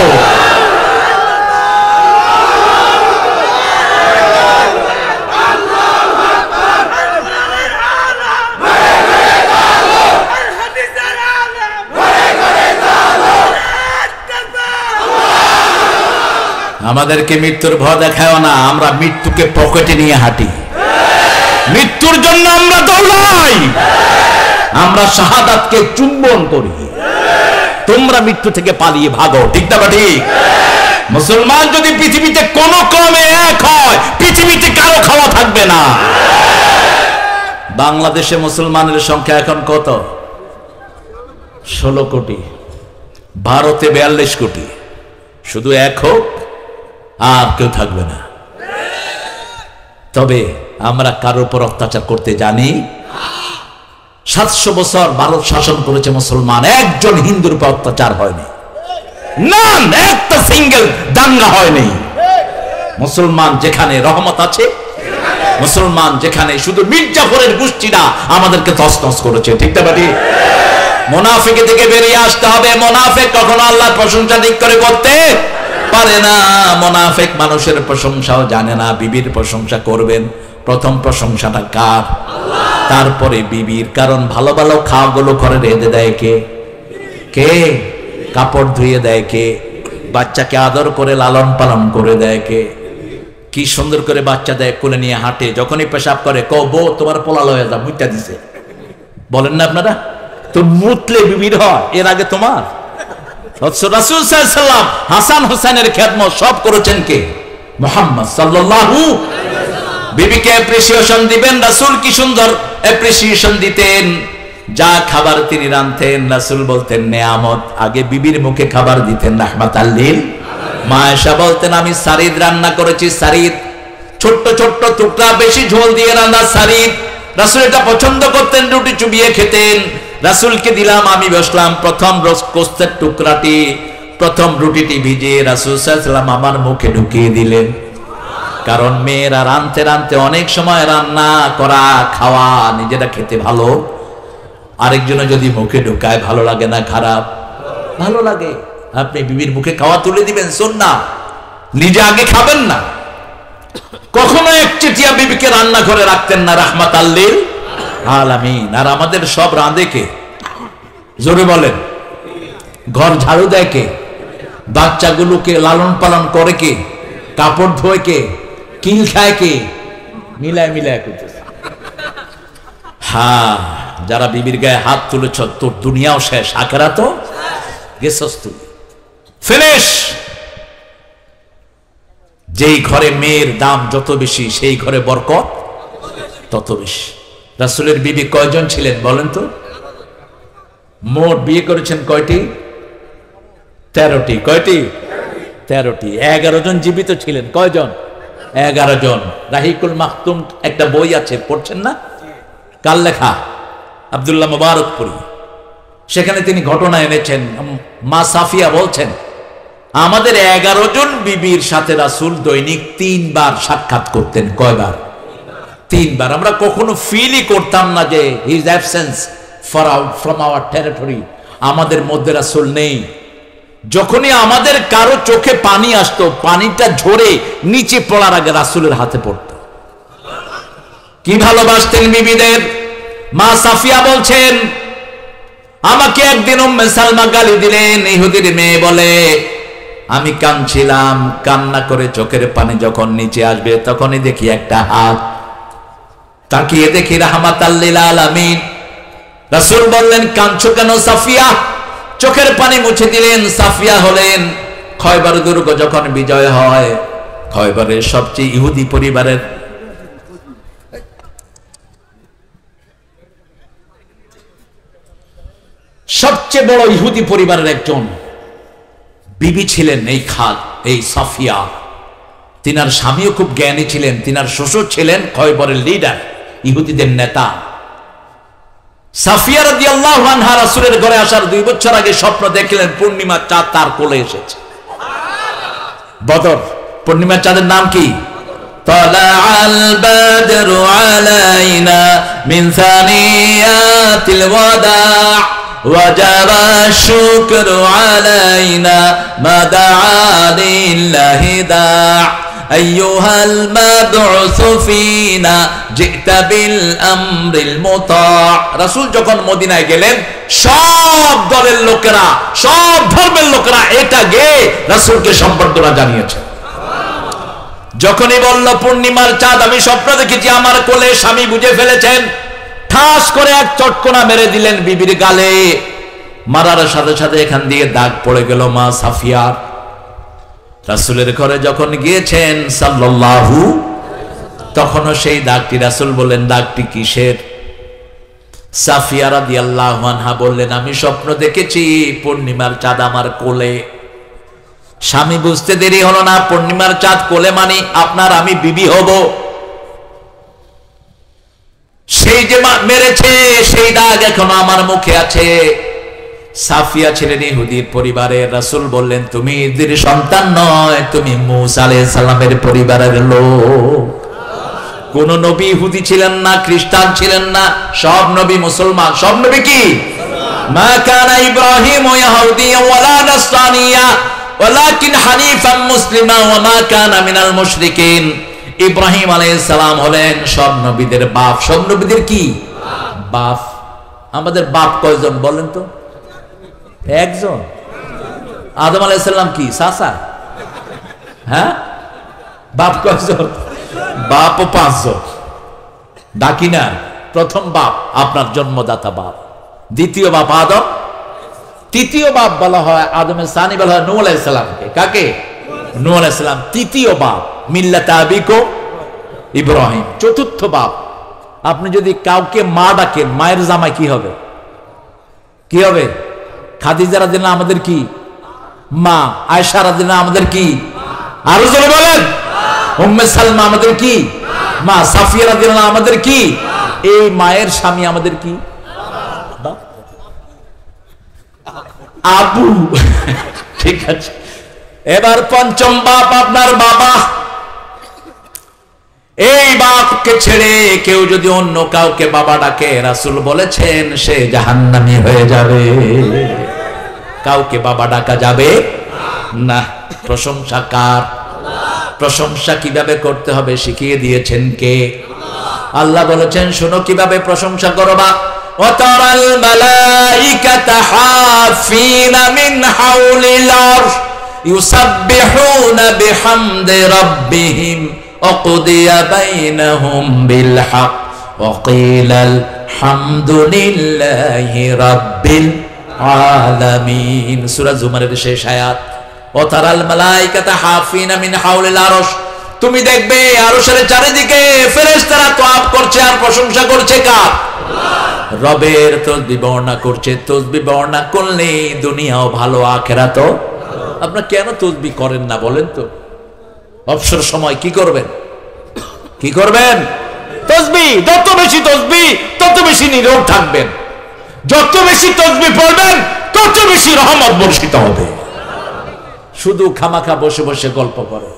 আমাদেরকে মৃত্যুর ভয় দেখায় না, আমরা মৃত্যুকে পকেটে নিয়ে হাঁটি। মৃত্যুর জন্য আমরা দৌড়াই, আমরা শাহাদাতকে চুম্বন করি। তোমরা মৃত্যু থেকে পালিয়ে ভাগো, ঠিক না ঠিক? মুসলমান যদি পৃথিবীতে কোনো ক্রমে এক হয়, পৃথিবীতে কারো খাওয়া থাকবে না। বাংলাদেশে মুসলমানের সংখ্যা এখন কত? 16 কোটি। ভারতে 42 কোটি। শুধু এক হোক আর কেউ থাকবে না। তবে আমরা কারোর উপর অত্যাচার করতে জানি? 700 বছর ভারত শাসন করেছে মুসলমান, একজন হিন্দুর উপর অত্যাচার হয়নি, না একটা সিঙ্গেল দাঙ্গা হয়নি। মুসলমান যেখানে রহমত আছে, মুসলমান যেখানে, শুধু মির্জাফরের গোষ্ঠীরা আমাদেরকে তছনছ করেছে, ঠিক না বাটি? মুনাফিক থেকে বেরিয়ে আসতে হবে। মুনাফিক কখনো আল্লাহর প্রশংসা ঠিক করে করতে পারে না। মুনাফিক মানুষের প্রশংসাও জানে না। বিবির প্রশংসা করবেন, প্রথম প্রশংসাটা কার? তারপরে বিবির। কারণ ভালো ভালো খাওয়াগুলো ঘরে রেঁধে দেয় কে? কে? কাপড় ধুয়ে দেয় কে? বাচ্চাকে আদর করে লালন পালন করে দেয় কে? কি সুন্দর করে বাচ্চা দেয়, কোলে নিয়ে হাঁটে, যখনই পেশাব করে কও বউ তোমার পোলাল হয়ে যা, মুইটা দিছে। বলেন না আপনারা? তো মুতলে বিবির হয়, এর আগে তোমার। রাসূল সাল্লাল্লাহু আলাইহি ওয়াসাল্লাম হাসান হোসেনের খেদমত সব করেছেন কে? মুহাম্মদ সাল্লাল্লাহু আলাইহি ওয়াসাল্লাম। বিবিকে অ্যাপ্রিসিয়েশন দিবেন, রাসূল কি সুন্দর অ্যাপ্রিসিয়েশন দিতেন। যা খাবার তিনি রাঁধতেন রাসূল বলতেন নেয়ামত। আগে বিবির মুখে খাবার দিতেন রাহমাতাল লিল। মা আয়েশা বলতেন আমি সারিদ রান্না করেছি, সারিদ ছোট্ট ছোট্ট টুকরা, বেশি ঝোল দিয়ে রান্না সারিদ। রাসূল এটা পছন্দ করতেন, রুটি চুবিয়ে খেতেন। রাসূলকে দিলাম, আমি বসলাম, প্রথম গোস্তের টুকরাটি, প্রথম রুটিটি ভিজে রাসূল সাল্লাল্লাহু আলাইহি ওয়াসাল্লাম আমার মুখে ঢুকিয়ে দিলেন। কারণ মেয়েরা রাঁধতে রাঁধতে অনেক সময় রান্না করা খাওয়া নিজেরা খেতে ভালো, আরেকজনে যদি মুখে ঢুকায় ভালো লাগে না খারাপ? ভালো লাগে। আপনি বিবির মুখে খাওয়া তুলে দিবেন সুন্নাহ, নিজে আগে খাবেন না। কখনো একচেটিয়া বিবিকে রান্না করে রাখতেন না, রাহমাতাল লিল আলামিন। আর আমাদের সব রাঁধে কে? জোরে বলেন। ঘর ঝাড়ু দেয় কে? বাচ্চাগুলোকে লালন পালন করে কে? কাপড় ধোয় কে? কিল খায় কে? মিলায় মিলায় করতেছে। হ্যাঁ, যারা বিবির গায়ে হাত তুলেছ তোর দুনিয়াও শেষ, আখিরাতও গেছস তুই, ফিনিশ। যেই ঘরে মেয়ের দাম যত বেশি, সেই ঘরে বরকত তত বেশি। রাসূলের বিবি কয়জন ছিলেন বলেন তো? মোট বিয়ে করেছেন কয়টি? 13টি। কয়টি? 13টি। 11 জন জীবিত ছিলেন। কয়জন? 11 জন। রাহিকুল মাকতুম একটা বই আছে, পড়ছেন না? কার লেখা? আব্দুল্লাহ মুবারকপুরী। সেখানে তিনি ঘটনা এনেছেন। মা সাফিয়া বলছেন, আমাদের 11 জন বিবির সাথে রাসূল দৈনিক 3 বার সাক্ষাৎ করতেন। কয়বার? 3 বার। আমরা কখনো ফিলই করতাম না যে his absence from our territory, আমাদের মধ্যে রাসূল নেই। যখনই আমাদের কারো চোখে পানি আসতো, পানিটা ঝরে নিচে পড়ার আগে রাসূলের হাতে পড়তো। কি ভালোবাসতেন বিবিদের। মা সাফিয়া বলছেন, আমাকে একদিন উম্মে সালমা গালি দিলেন, ইহুদির মেয়ে বলে। আমি কাঁদছিলাম, কান্না করে চোখের পানি যখন নিচে আসবে তখনই দেখি একটা হাত, তাকিয়ে দেখি রাহমাতাল লিল আলামিন। রাসূল বললেন, কাঁদছো কেন সাফিয়া? চোখের পানি মুছে দিলেন। সাফিয়া হলেন খয়বার দুর্গ যখন বিজয় হয়, খয়বারের সবচেয়ে ইহুদি পরিবারের সবচেয়ে বড় ইহুদি পরিবারের একজন বিবি ছিলেন এই সাফিয়া। তিনার স্বামীও খুব জ্ঞানী ছিলেন। তিনার শ্বশুর ছিলেন খয়বরের লিডার, ইহুদিদের নেতা। সাফিয়া রাদিয়াল্লাহু আনহা রাসূলের ঘরে আসার 2 বছর আগে স্বপ্ন দেখলেন পূর্ণিমার চাঁদ তার কোলে এসেছে। বদর পূর্ণিমার চাঁদের নাম কি? তালাআল বাদরু আলাইনা মিন সানিয়াতিল ওয়াদা ওয়াজাবা শুকরু আলাইনা মা দাআ লিল্লাহি দা' আইয়ুহাল মাবউসু ফিনা জিতা বিল আমরিল মুতা'। রাসূল যখন মদিনায় গেলেন, সব দলের লোকেরা, সব ধর্মের লোকেরা এটা গেয়ে রাসূলকে সম্বর্ধনা জানিয়েছে। যখনই বলল পূর্ণিমার চাঁদ আমি স্বপ্ন দেখেছি আমার কোলে, স্বামী বুঝে ফেলেছেন, ঠাস করে এক চটকনা মেরে দিলেন বিবির গালে। মারার সাথে সাথে এখান দিয়ে দাগ পড়ে গেল মা সাফিয়ার। রাসূলের ঘরে যখন গিয়েছেন সাল্লাল্লাহু, তখনও সেই দাগটি, রাসূল বললেন দাগটি কিসের? সাফিয়া রাদিয়াল্লাহু আনহা বললেন, আমি স্বপ্ন দেখেছি পূর্ণিমার চাঁদ আমার কোলে। স্বামী বুঝতে দেরি হলো না, পূর্ণিমার চাঁদ কোলে মানে আপনার আমি বিবি হব। সেই যে মেরেছে সেই দাগ এখনো আমার মুখে আছে। সাফিয়া ছিলেন ইহুদির পরিবারের। রাসূল বললেন, তুমি ইহুদির সন্তান নয়, তুমি মূসা আলাইহিস সালামের পরিবারের লোক। কোন নবী ইহুদি ছিলেন না, খ্রিস্টান ছিলেন না, সব নবী মুসলমান। সব নবী কি? মা কানা ইব্রাহিম ইয়াহুদিয়া ওয়ালা নাসরানিয়া ওয়ালাকিন হানিফাম মুসলিমা ওয়া মা কানা মিনাল মুশরিকিন। ইব্রাহিম আলাইহিস সালাম হলেন সব নবীদের বাপ। সব নবীদের কি বাপ? আমাদের বাপ কয়জন বলেন তো? একজন। আদম আলাইহিস সালাম কি চাচা? হ্যাঁ, বাপ কয়জন? বাপ ও 5 জন। ডাকি না? প্রথম বাপ আপনার জন্মদাতা বাপ, দ্বিতীয় বাপ আদম, তৃতীয় বাপ বলা হয় আদমের সানি বলা হয় নূহ আলাইহিস সালামকে। কাকে? নূহ আলাইহিস সালাম তৃতীয় বাপ, মিল্লাতে আবিকুম ইব্রাহিম চতুর্থ বাপ। আপনি যদি কাউকে মা ডাকেন, মায়ের জামাই কি হবে? কি হবে? খাদিজা রাদিয়াল্লাহু আমাদের কি মা, আয়েশা রাদিয়াল্লাহু আমাদের কি, আরো জোরে বলেন, উম্মে সালমা আমাদের কি মা, সাফিয়া রাদিয়াল্লাহু আমাদের কি, এই মায়ের স্বামী আমাদের কি আবু। ঠিক আছে, এবার পঞ্চম বাপ আপনার বাবা। এই বাপকে ছেড়ে কেউ যদি অন্য কাউকে বাবা ডাকে, রাসূল বলেছেন সে জাহান্নামী হয়ে যাবে। কাউকে বাবা ডাকা যাবে না। প্রশংসা কার? প্রশংসা কিভাবে করতে হবে শিখিয়ে দিয়েছেন কে? আল্লাহ বলেছেন শোনো কিভাবে প্রশংসা করবা। ওয়াতারাল মালাইকাতা হাফিনা মিন হাউলিল আরশ ইউসাব্বিহুনা বিহামদি রাব্বিহিম ওয়াকুদিয়া বাইনাহুম বিল হক ওয়াকিলাল হামদুলিল্লাহি রাব্বিল আলামিন। সূরা জুমারের শেষ আয়াত। ওয়াতারাল মালাইকাতা হাফিনা মিন হাউলিল আরশ, তুমি দেখবে আরশের চারিদিকে ফেরেশতারা তোয়াফ করছে আর প্রশংসা করছে কার? রবের তাসবিহ বর্ণনা করছে। তাসবিহ বর্ণনা করলে দুনিয়াও ভালো, আখিরাতও। আপনারা কেন তাসবিহ করেন না বলেন তো? অবসর সময় কি করবেন? কি করবেন? তাসবিহ। যত বেশি তাসবিহ তত বেশি নীরব থাকবেন। যত বেশি তাসবিহ পড়বেন তত বেশি রহমত বর্ষিত হবে। শুধু খামাখা বসে বসে গল্প করে,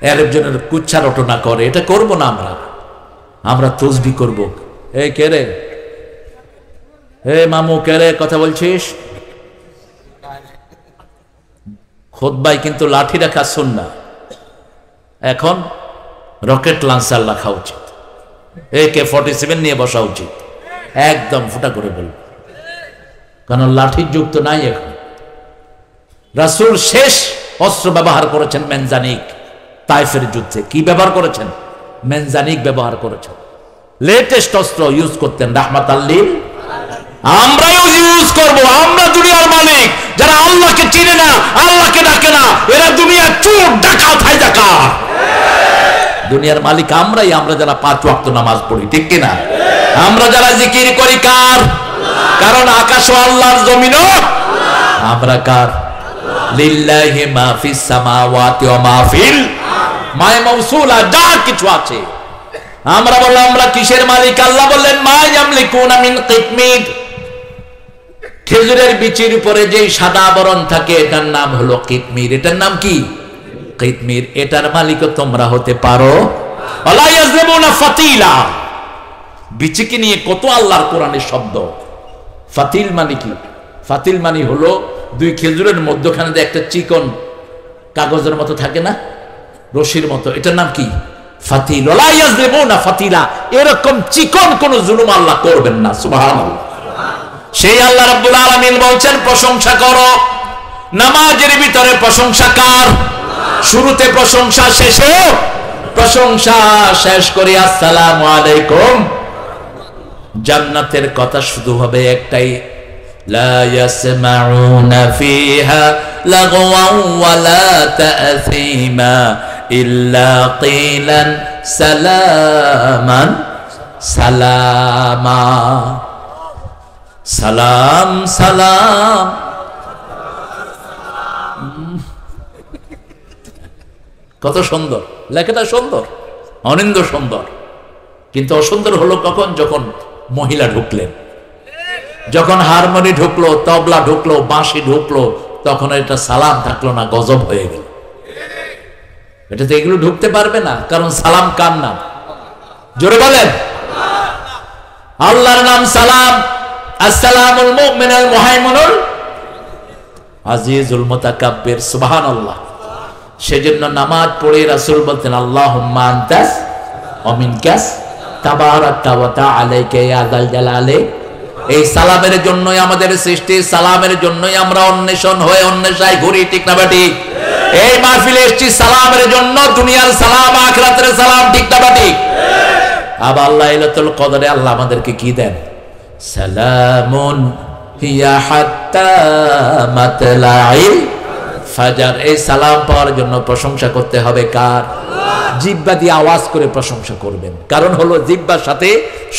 এর একজনের কুচ্ছা রটনা করে, এটা করব না। আমরা তাসবিহ করব। এই কে রে, হে মামু কে রে, কথা বলছিস? খুতবায় কিন্তু লাঠি রাখা সুন্নাহ, এখন রকেট লঞ্চার রাখা উচিত, AK-47 নিয়ে বসা উচিত, একদম ফুটা করে বলব, কারণ লাঠির যুগ তো নাই এখন। রাসূল শেষ অস্ত্র ব্যবহার করেছেন মেনজানিক, তাইফের যুদ্ধে কি ব্যবহার করেছেন? মেনজানিক ব্যবহার করেছেন, লেটেস্ট অস্ত্র ইউজ করতেন রাহমাতাল লিল। আমরাও ইউজ করব। আমরা দুনিয়ার মালিক, যারা আল্লাহকে চিনে না, আল্লাহকে ডাকে না, এরা দুনিয়ার চোর ডাকাত হাইজাকার। দুনিয়ার মালিক আমরাই, আমরা যারা 5 ওয়াক্ত নামাজ পড়ি, ঠিক কিনা? আমরা যারা জিকির করি কার? কারণ আকাশ ও আল্লাহর, জমিনও আমরা কার? লিল্লাহি মা ফিস সামাওয়াতি ওয়া মা ফিল মায়ে মাউসুলা, যা কিছু আছে আমরা বললাম আমরা কিসের মালিক? আল্লাহ বললেন মা ইয়ামলিকুনা মিন কিতমির, খেজুরের বিচির উপরে যে সাদা আবরণ থাকে এটার নাম হলো কিতমির। এটার নাম কি? কিতমির। এটার মালিকও তোমরা হতে পারো। ওয়ালা ইয়াজলিমুনা ফাতিলা, বিচিকে নিয়ে কত আল্লাহর কোরআনের শব্দ। ফাতিল মানে কি? ফাতিল মানে হলো 2 খেজুরের মধ্যখানে যে একটা চিকন কাগজের মতো থাকে না, রশির মতো, এটার নাম কি? ফাতিল। ওয়ালা ইয়াজলিমুনা ফাতিলা, এরকম চিকন কোন জুলুম আল্লাহ করবেন না। সুবহানাল্লাহ। সেই আল্লাহ রাব্বুল আলামিন বলছেন প্রশংসা করো। নামাজের ভিতরে প্রশংসা কার? শুরুতে প্রশংসা, শেষেও প্রশংসা। শেষ করি আসসালামু আলাইকুম। জান্নাতের কথা শুধু হবে একটাই, লা ইয়াসমাউনা ফিহা লাগওয়ান ওয়ালা তা'সীমা ইল্লা কিলান সালামান সালামা। সালাম সালাম, কত সুন্দর লেখাটা, সুন্দর, অনিন্দ সুন্দর। কিন্তু অসুন্দর হলো কখন? যখন মহিলা ঢুকলেন, যখন হারমোনি ঢুকলো, তবলা ঢুকলো, বাঁশি ঢুকলো, তখন এটা সালাম থাকলো না, গজব হয়ে গেল। এটা তো এগুলো ঢুকতে পারবে না, কারণ সালাম কার নাম? জোরে বলেন। আল্লাহর নাম সালাম। আসসালামুল মুমিনুল মুহাইমিনুল আজিজুল মুতাকাব্বির। সুবহানাল্লাহ। সেজন্য নামাজ পড়ে রাসূল বলতেন আল্লাহুম্মা আনতাস ওয়া মিনকাস তাবারাকতা ওয়া তাআলাকা ইয়া যাল জালালি। এই সালামের জন্যই আমাদের সৃষ্টি, সালামের জন্যই আমরা অন্বেষণ হয়ে অন্বেষায় ঘুরি, ঠিক না বেঠিক? এই মাহফিলে এসেছি সালামের জন্য, দুনিয়ার সালাম, আখিরাতের সালাম, ঠিক না বেঠিক? আবার আল্লাহ লাইলাতুল কদরে আল্লাহ আমাদেরকে কি দেন? সালামুন হিয়া হাত্তা মাতলাইল ফাজর। এই সালাম পাওয়ার জন্য প্রশংসা করতে হবে কার? জিহ্বা দিয়ে আওয়াজ করে প্রশংসা করবেন। কারণ হলো জিহ্বার সাথে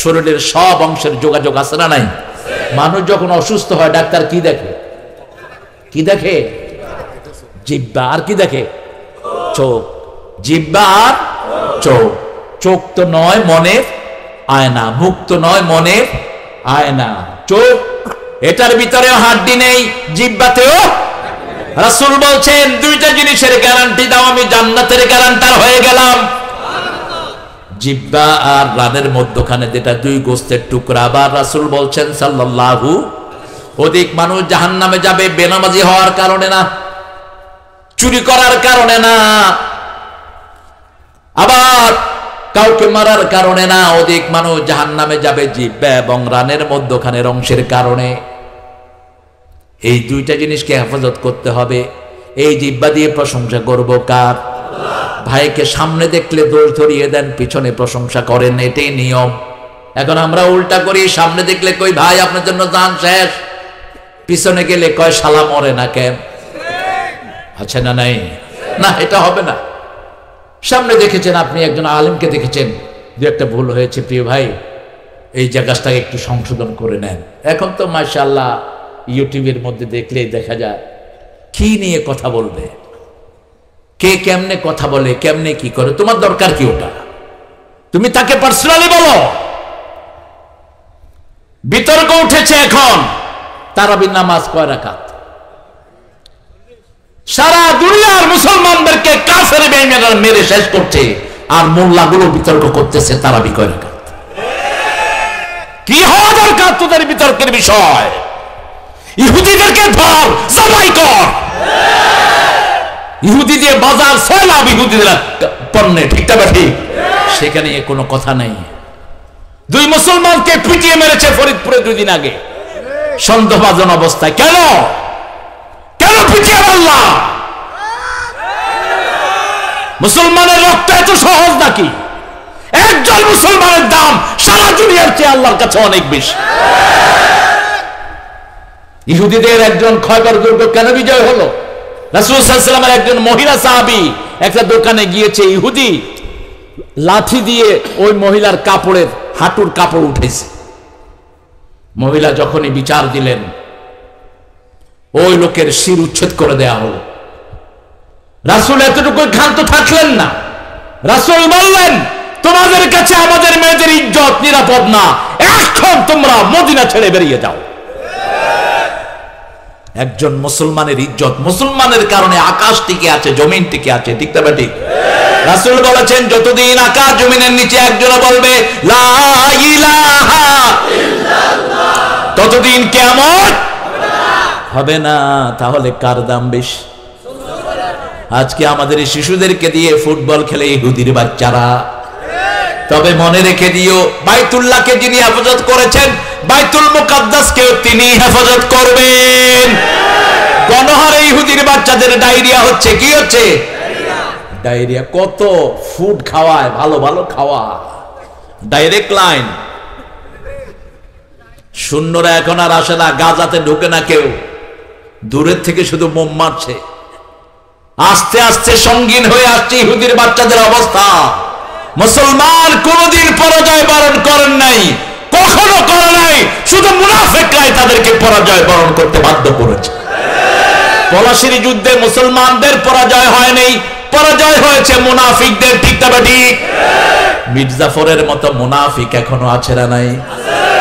শরীরের সব অংশের যোগাযোগ আছে না নাই? মানুষ যখন অসুস্থ হয় ডাক্তার কি দেখে? কি দেখে? জিহ্বা। আর কি দেখে? চোখ। জিহ্বা আর চোখ। চোখ তো নয় মনের আয়না, মুখ তো নয় মনের আয়না, চোখ। এটার ভিতরেও হাড্ডি নেই, জিহ্বাতেও। রাসূল বলছেন 2টা জিনিসের গ্যারান্টি দাও, আমি জান্নাতের গ্যারান্টার হয়ে গেলাম। জিহ্বা আর রানের মধ্যখানে যেটা 2 গোস্তের টুকরা। আবার রাসূল বলছেন সাল্লাল্লাহু, অধিক মানুষ জাহান্নামে যাবে বেনামাজি হওয়ার কারণে না, চুরি করার কারণে না, আবার কাউকে মারার কারণে না। অধিক মানুষ জাহান্নামে যাবে জিহ্বা এবং রানের মধ্যখানের অংশের কারণে। এই 2টা জিনিসকে হেফাজত করতে হবে। এই জিহ্বা দিয়ে প্রশংসা করব কার? ভাইকে সামনে দেখলে দোষ ধরিয়ে দেন, পিছনে প্রশংসা করেন, এটাই নিয়ম। এখন আমরা উল্টা করি, সামনে দেখলে কই ভাই আপনার জন্য জান শেষ, পিছনে গেলে কয় শালা মরে না কেন? আছে না নাই? না, এটা হবে না। সামনে দেখেছেন, আপনি একজন আলেমকে দেখেছেন, 2-একটা ভুল হয়েছে, প্রিয় ভাই এই জায়গাটাকে একটু সংশোধন করে নেন। এখন তো মাশাআল্লাহ ইউটিউবের মধ্যে দেখলেই দেখা যায় কি নিয়ে কথা বলবে, কে কেমনে কথা বলে, কেমনে কি করে, তোমার দরকার কি ওটা? তুমি তাকে পার্সোনালি বলো। বিতর্ক উঠেছে এখন তারাবির নামাজ কয় রাকাত। সারা দুনিয়ার মুসলমানদেরকে কাফের বেঈমানরা মেরে শেষ করছে, আর মোল্লাগুলো বিতর্ক করতেছে তারাবি কয় রাকাত। কি হওয়া দরকার তোদের বিতর্কের বিষয়? ইহুদিদেরকে ধর, জবাই কর। ইহুদি দিয়ে বাজার সয়লাভ ইহুদিদের পণ্যে, ঠিক না ঠিক? সেখানে কোনো কথা নেই। দুই মুসলমানকে পিটিয়ে মেরেছে ফরিদপুরে 2 দিন আগে সন্দেহভাজন অবস্থায়। কেন কেন পিটিয়ে মারলা? মুসলমানের রক্ত এত সহজ নাকি? একজন মুসলমানের দাম সারা দুনিয়ার চেয়ে আল্লাহর কাছে অনেক বেশি। ইহুদিদের একজন খয়বর দুর্গ কেন বিজয় হলো? রাসূল সাল্লাল্লাহু আলাইহি ওয়াসাল্লামের একজন মহিলা সাহাবী একটা দোকানে গিয়েছে, ইহুদি লাঠি দিয়ে ওই মহিলার কাপড়ের হাঁটুর কাপড় উঠেছে। মহিলা যখনই বিচার দিলেন, ওই লোকের শির উচ্ছেদ করে দেয়া হলো। রাসূল এতটুকু ক্ষান্ত থাকলেন না, রাসূল বললেন, তোমাদের কাছে আমাদের মেয়েদের ইজ্জত নিরাপদ না, এখন তোমরা মদিনা ছেড়ে বেরিয়ে যাও। একজন মুসলমানের ইজ্জত, মুসলমানের কারণে আকাশ টিকে আছে, জমিন টিকে আছে, ঠিক না ঠিক? রাসূল বলেছেন, যতদিন আকাশ জমিনের নিচে একজন বলবে লা ইলাহা ইল্লাল্লাহ, ততদিন কিয়ামত হবে না। তাহলে কার দাম বেশি? আজকে আমাদের এই শিশুদেরকে দিয়ে ফুটবল খেলে ইহুদির বাচ্চারা। তবে মনে রেখে দিও, বাইতুল্লাহকে যিনি হেফাজত করেছেন, বাইতুল মুকাদ্দাসকেও তিনি হেফাজত করবেন। গণহারে ইহুদির বাচ্চাদের ডায়রিয়া হচ্ছে। কি হচ্ছে? ডায়রিয়া। কত ফুড খাওয়ায়, ভালো ভালো খাওয়া, ডাইরেক্ট লাইন। শূন্যরা এখন আর আসে না, গাজাতে ঢুকে না কেউ, দূরের থেকে শুধু মোম মারছে। আস্তে আস্তে সঙ্গীন হয়ে আসছে ইহুদির বাচ্চাদের অবস্থা। মুসলমান কোনদিন পরাজয় বরণ করেন নাই, কখনো করে নাই, শুধু মুনাফিকরাই তাদেরকে পরাজয় বরণ করতে বাধ্য করেছে। পলাশির যুদ্ধে মুসলমানদের পরাজয় হয়নি, পরাজয় হয়েছে মুনাফিকদের, ঠিক না ঠিক? মির্জাফরের মতো মুনাফিক এখনো আছে না নাই?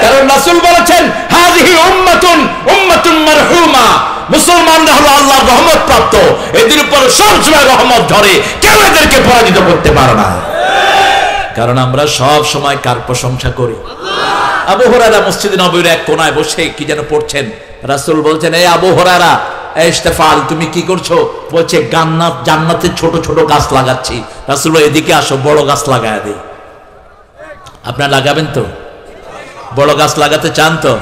কারণ রাসূল বলেছেন, হাযিহি উম্মাতুন উম্মাতুন মারহুমা, মুসলমানরা হলো আল্লাহর রহমত প্রাপ্ত, এদের উপর সবসময় রহমত ঝরে, কেউ এদেরকে পরাজিত করতে পারে না। কারণ আমরা সব সময় কার প্রশংসা করি? আবু হুরায়রা মসজিদে নববীর এক কোনায় বসে কি যেন পড়ছেন। রাসূল বলছেন, এই আবু হুরায়রা, ইস্তেফাল, তুমি কি করছো? বলছে, জান্নাতে ছোট ছোট গাছ লাগাচ্ছি। রাসূল বলে, এদিকে আসো, বড় গাছ লাগায় দেই। আপনারা লাগাবেন তো? বড় গাছ লাগাতে চান তো?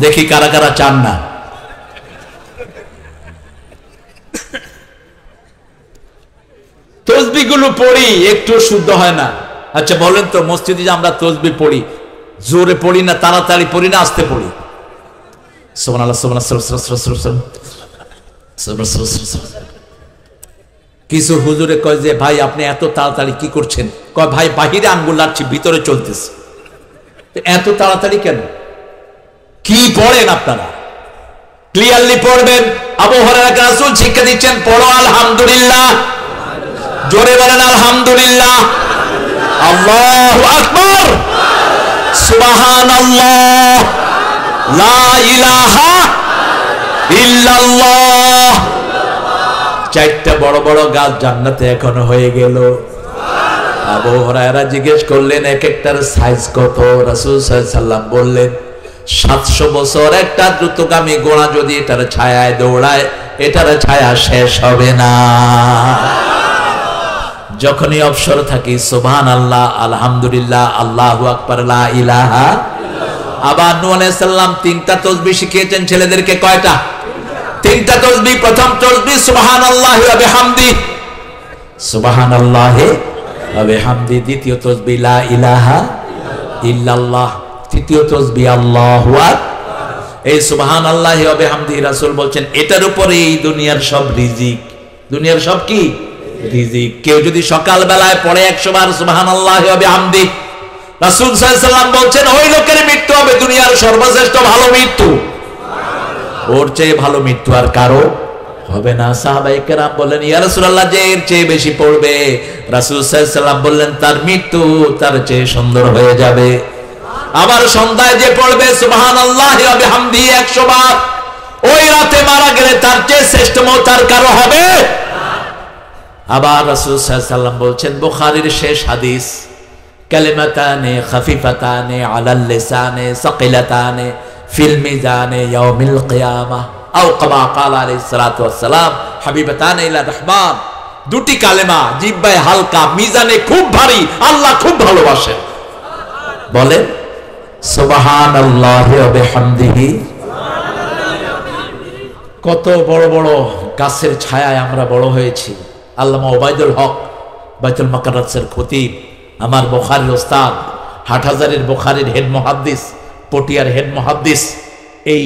দেখি কারা কারা চান না। তসবিহগুলো পড়ি, একটু শুদ্ধ হয় না। আচ্ছা বলেন তো, মসজিদে যে আমরা তসবিহ পড়ি, জোরে পড়ি না, তাড়াতাড়ি পড়ি না, আস্তে পড়ি? সুবহানাল্লাহ, সুবহানাল্লাহ। কিছু হুজুরে কয় যে, ভাই আপনি এত তাড়াতাড়ি কি করছেন? কয়, ভাই বাহিরে আঙ্গুল লাগছে, ভিতরে চলতেছে। এত তাড়াতাড়ি কেন? কি পড়েন আপনারা? ক্লিয়ারলি পড়বেন। আবু হুরায়রা রাসূল শিক্ষা দিচ্ছেন, পড়ো আলহামদুলিল্লাহ, জোরে বলেন আলহামদুলিল্লাহ, আল্লাহু আকবার, সুবহানাল্লাহ, লা ইলাহা ইল্লাল্লাহ। 4টা বড় বড় গাছ জান্নাতে এখনো হয়ে গেল। আবু হুরায়রা জিজ্ঞেস করলেন, এক একটার সাইজ কত? রাসূল সাল্লাল্লাহু আলাইহি ওয়াসাল্লাম বললেন, 700 বছর একটা দ্রুতগামী ঘোড়া যদি এটার ছায়ায় দৌড়ায়, এটার ছায়া শেষ হবে না। যখনই অবসর থাকি, সুবহানাল্লাহ, আলহামদুলিল্লাহ, আল্লাহু আকবার, লা ইলাহা। আবার নূহ আলাইহিস সালাম 3টা তাসবিহ শিখিয়েছেন ছেলেদেরকে। কয়টা? 3টা তাসবিহ। প্রথম তাসবিহ সুবহানাল্লাহি ওয়া বিহামদি, সুবহানাল্লাহি ওয়া বিহামদি। দ্বিতীয় তাসবিহ লা ইলাহা ইল্লাল্লাহ। তৃতীয় তাসবিহ আল্লাহু আকবার। এই সুবহানাল্লাহি ওয়া বিহামদি, রাসূল বলছেন, এটার উপরে এই দুনিয়ার সব রিজিক। দুনিয়ার সব কি? রিজিক। কেউ যদি সকাল বেলায় পড়ে 100 বার সুবহানাল্লাহি ওয়া বিহামদি, রাসূল সাল্লাল্লাহু আলাইহি ওয়াসাল্লাম বলছেন, ওই লোকের মৃত্যু হবে দুনিয়ার সর্বশ্রেষ্ঠ ভালো মৃত্যু। ওর চেয়ে ভালো মৃত্যু আর কারো হবে না। সাহাবায়ে কেরাম বললেন, ইয়া রাসূলুল্লাহ, যে এর চেয়ে বেশি পড়বে, রাসূল সাল্লাল্লাহু আলাইহি ওয়াসাল্লাম বললেন, তার মৃত্যু তার চেয়ে সুন্দর হয়ে যাবে। আবার সন্ধ্যায় যে পড়বে সুবহানাল্লাহি ওয়া বিহামদিহি 100 বার, ওই রাতে মারা গেলে তার চেয়ে শ্রেষ্ঠ মওত আর কারো হবে। আবার রাসূল সাল্লাল্লাহু আলাইহি ওয়াসাল্লাম বলছেন, বুখারীর শেষ হাদিস, কালিমাতানে খাফিফাতানে আলাল লিসানে সাকিলাতানে ফিল মিজানে ইয়াউমিল কিয়ামাহ আও কামা ক্বালা আলাইহিস সালাতু ওয়াস সালাম হাবিবাতানে ইলা রহমান। দুটি কালেমা জিহ্বায় হালকা, মিজানে খুব ভারী, আল্লাহ খুব ভালোবাসেন। বলেন সুবহানাল্লাহি ওয়া বিহামদিহি। কত বড় বড় গাছের ছায়ায় আমরা বড় হয়েছি। আল্লামা ওবায়দুল হক বাইতুল মাকাররাসের খতিব, আমার বুখারীর ওস্তাদ, হাটহাজারীর বুখারীর হেড মুহাদ্দিস, পটিয়ার হেড মুহাদ্দিস, এই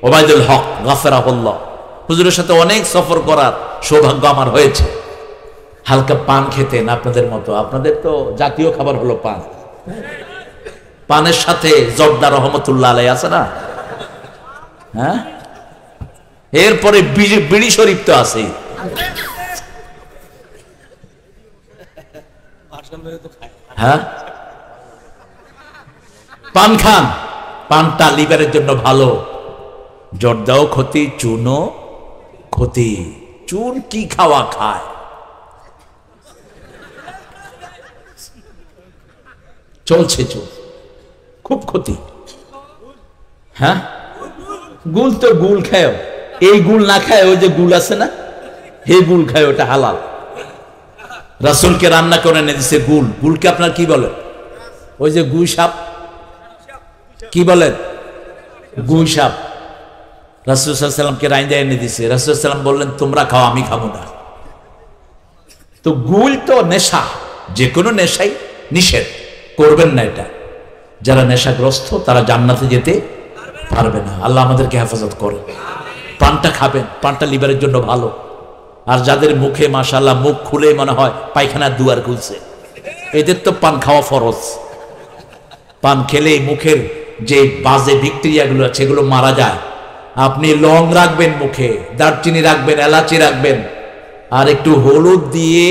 ওবায়দুল হক গাফরাহুল্লাহ, হুজুরের সাথে অনেক সফর করার সৌভাগ্য আমার হয়েছে। হালকা পান খেতেন আপনাদের মতো। আপনাদের তো জাতীয় খাবার হলো পান। পানের সাথে জর্দা রহমতুল্লাহ আলাই আছে না, হ্যাঁ, এরপরে বিড়ি শরীফ তো আছে। হ্যাঁ, পান খান, পানটা লিভারের জন্য ভালো। জর্দাও ক্ষতি, চুনও ক্ষতি। চুন কি খাওয়া খায়, চলছে চুন, খুব ক্ষতি। হ্যাঁ, গুল তো গুল খায়, এই গুল না খায় ওই যে গুল আছে না, এই গুল খায়, ওটা হালাল। রাসূলকে রান্না করে এনে দিছে গুল। গুলকে আপনার কি বলেন? ওই যে গুই সাপ, কি বলেন? গুই সাপ। রাসূল সাল্লাল্লাহু আলাইহি ওয়াসাল্লামকে রাইন্দা এনে দিছে। রাসূল সাল্লাল্লাহু আলাইহি ওয়াসাল্লাম বললেন, তোমরা খাও, আমি খাবো না। তো গুল তো নেশা, যে কোনো নেশাই নিষেধ, করবেন না এটা। যারা নেশাগ্রস্ত তারা জান্নাতে যেতে পারবে না। আল্লাহ আমাদেরকে হেফাজত করে। পানটা খাবেন, পানটা লিভারের জন্য ভালো। আর যাদের মুখে মাশাআল্লাহ মুখ খুলে মনে হয় পায়খানার দুয়ার খুলছে, এদের তো পান খাওয়া ফরজ। পান খেলে মুখের যে বাজে ব্যাকটেরিয়াগুলো আছে এগুলো মারা যায়। আপনি লং রাখবেন মুখে, দারচিনি রাখবেন, এলাচি রাখবেন, আর একটু হলুদ দিয়ে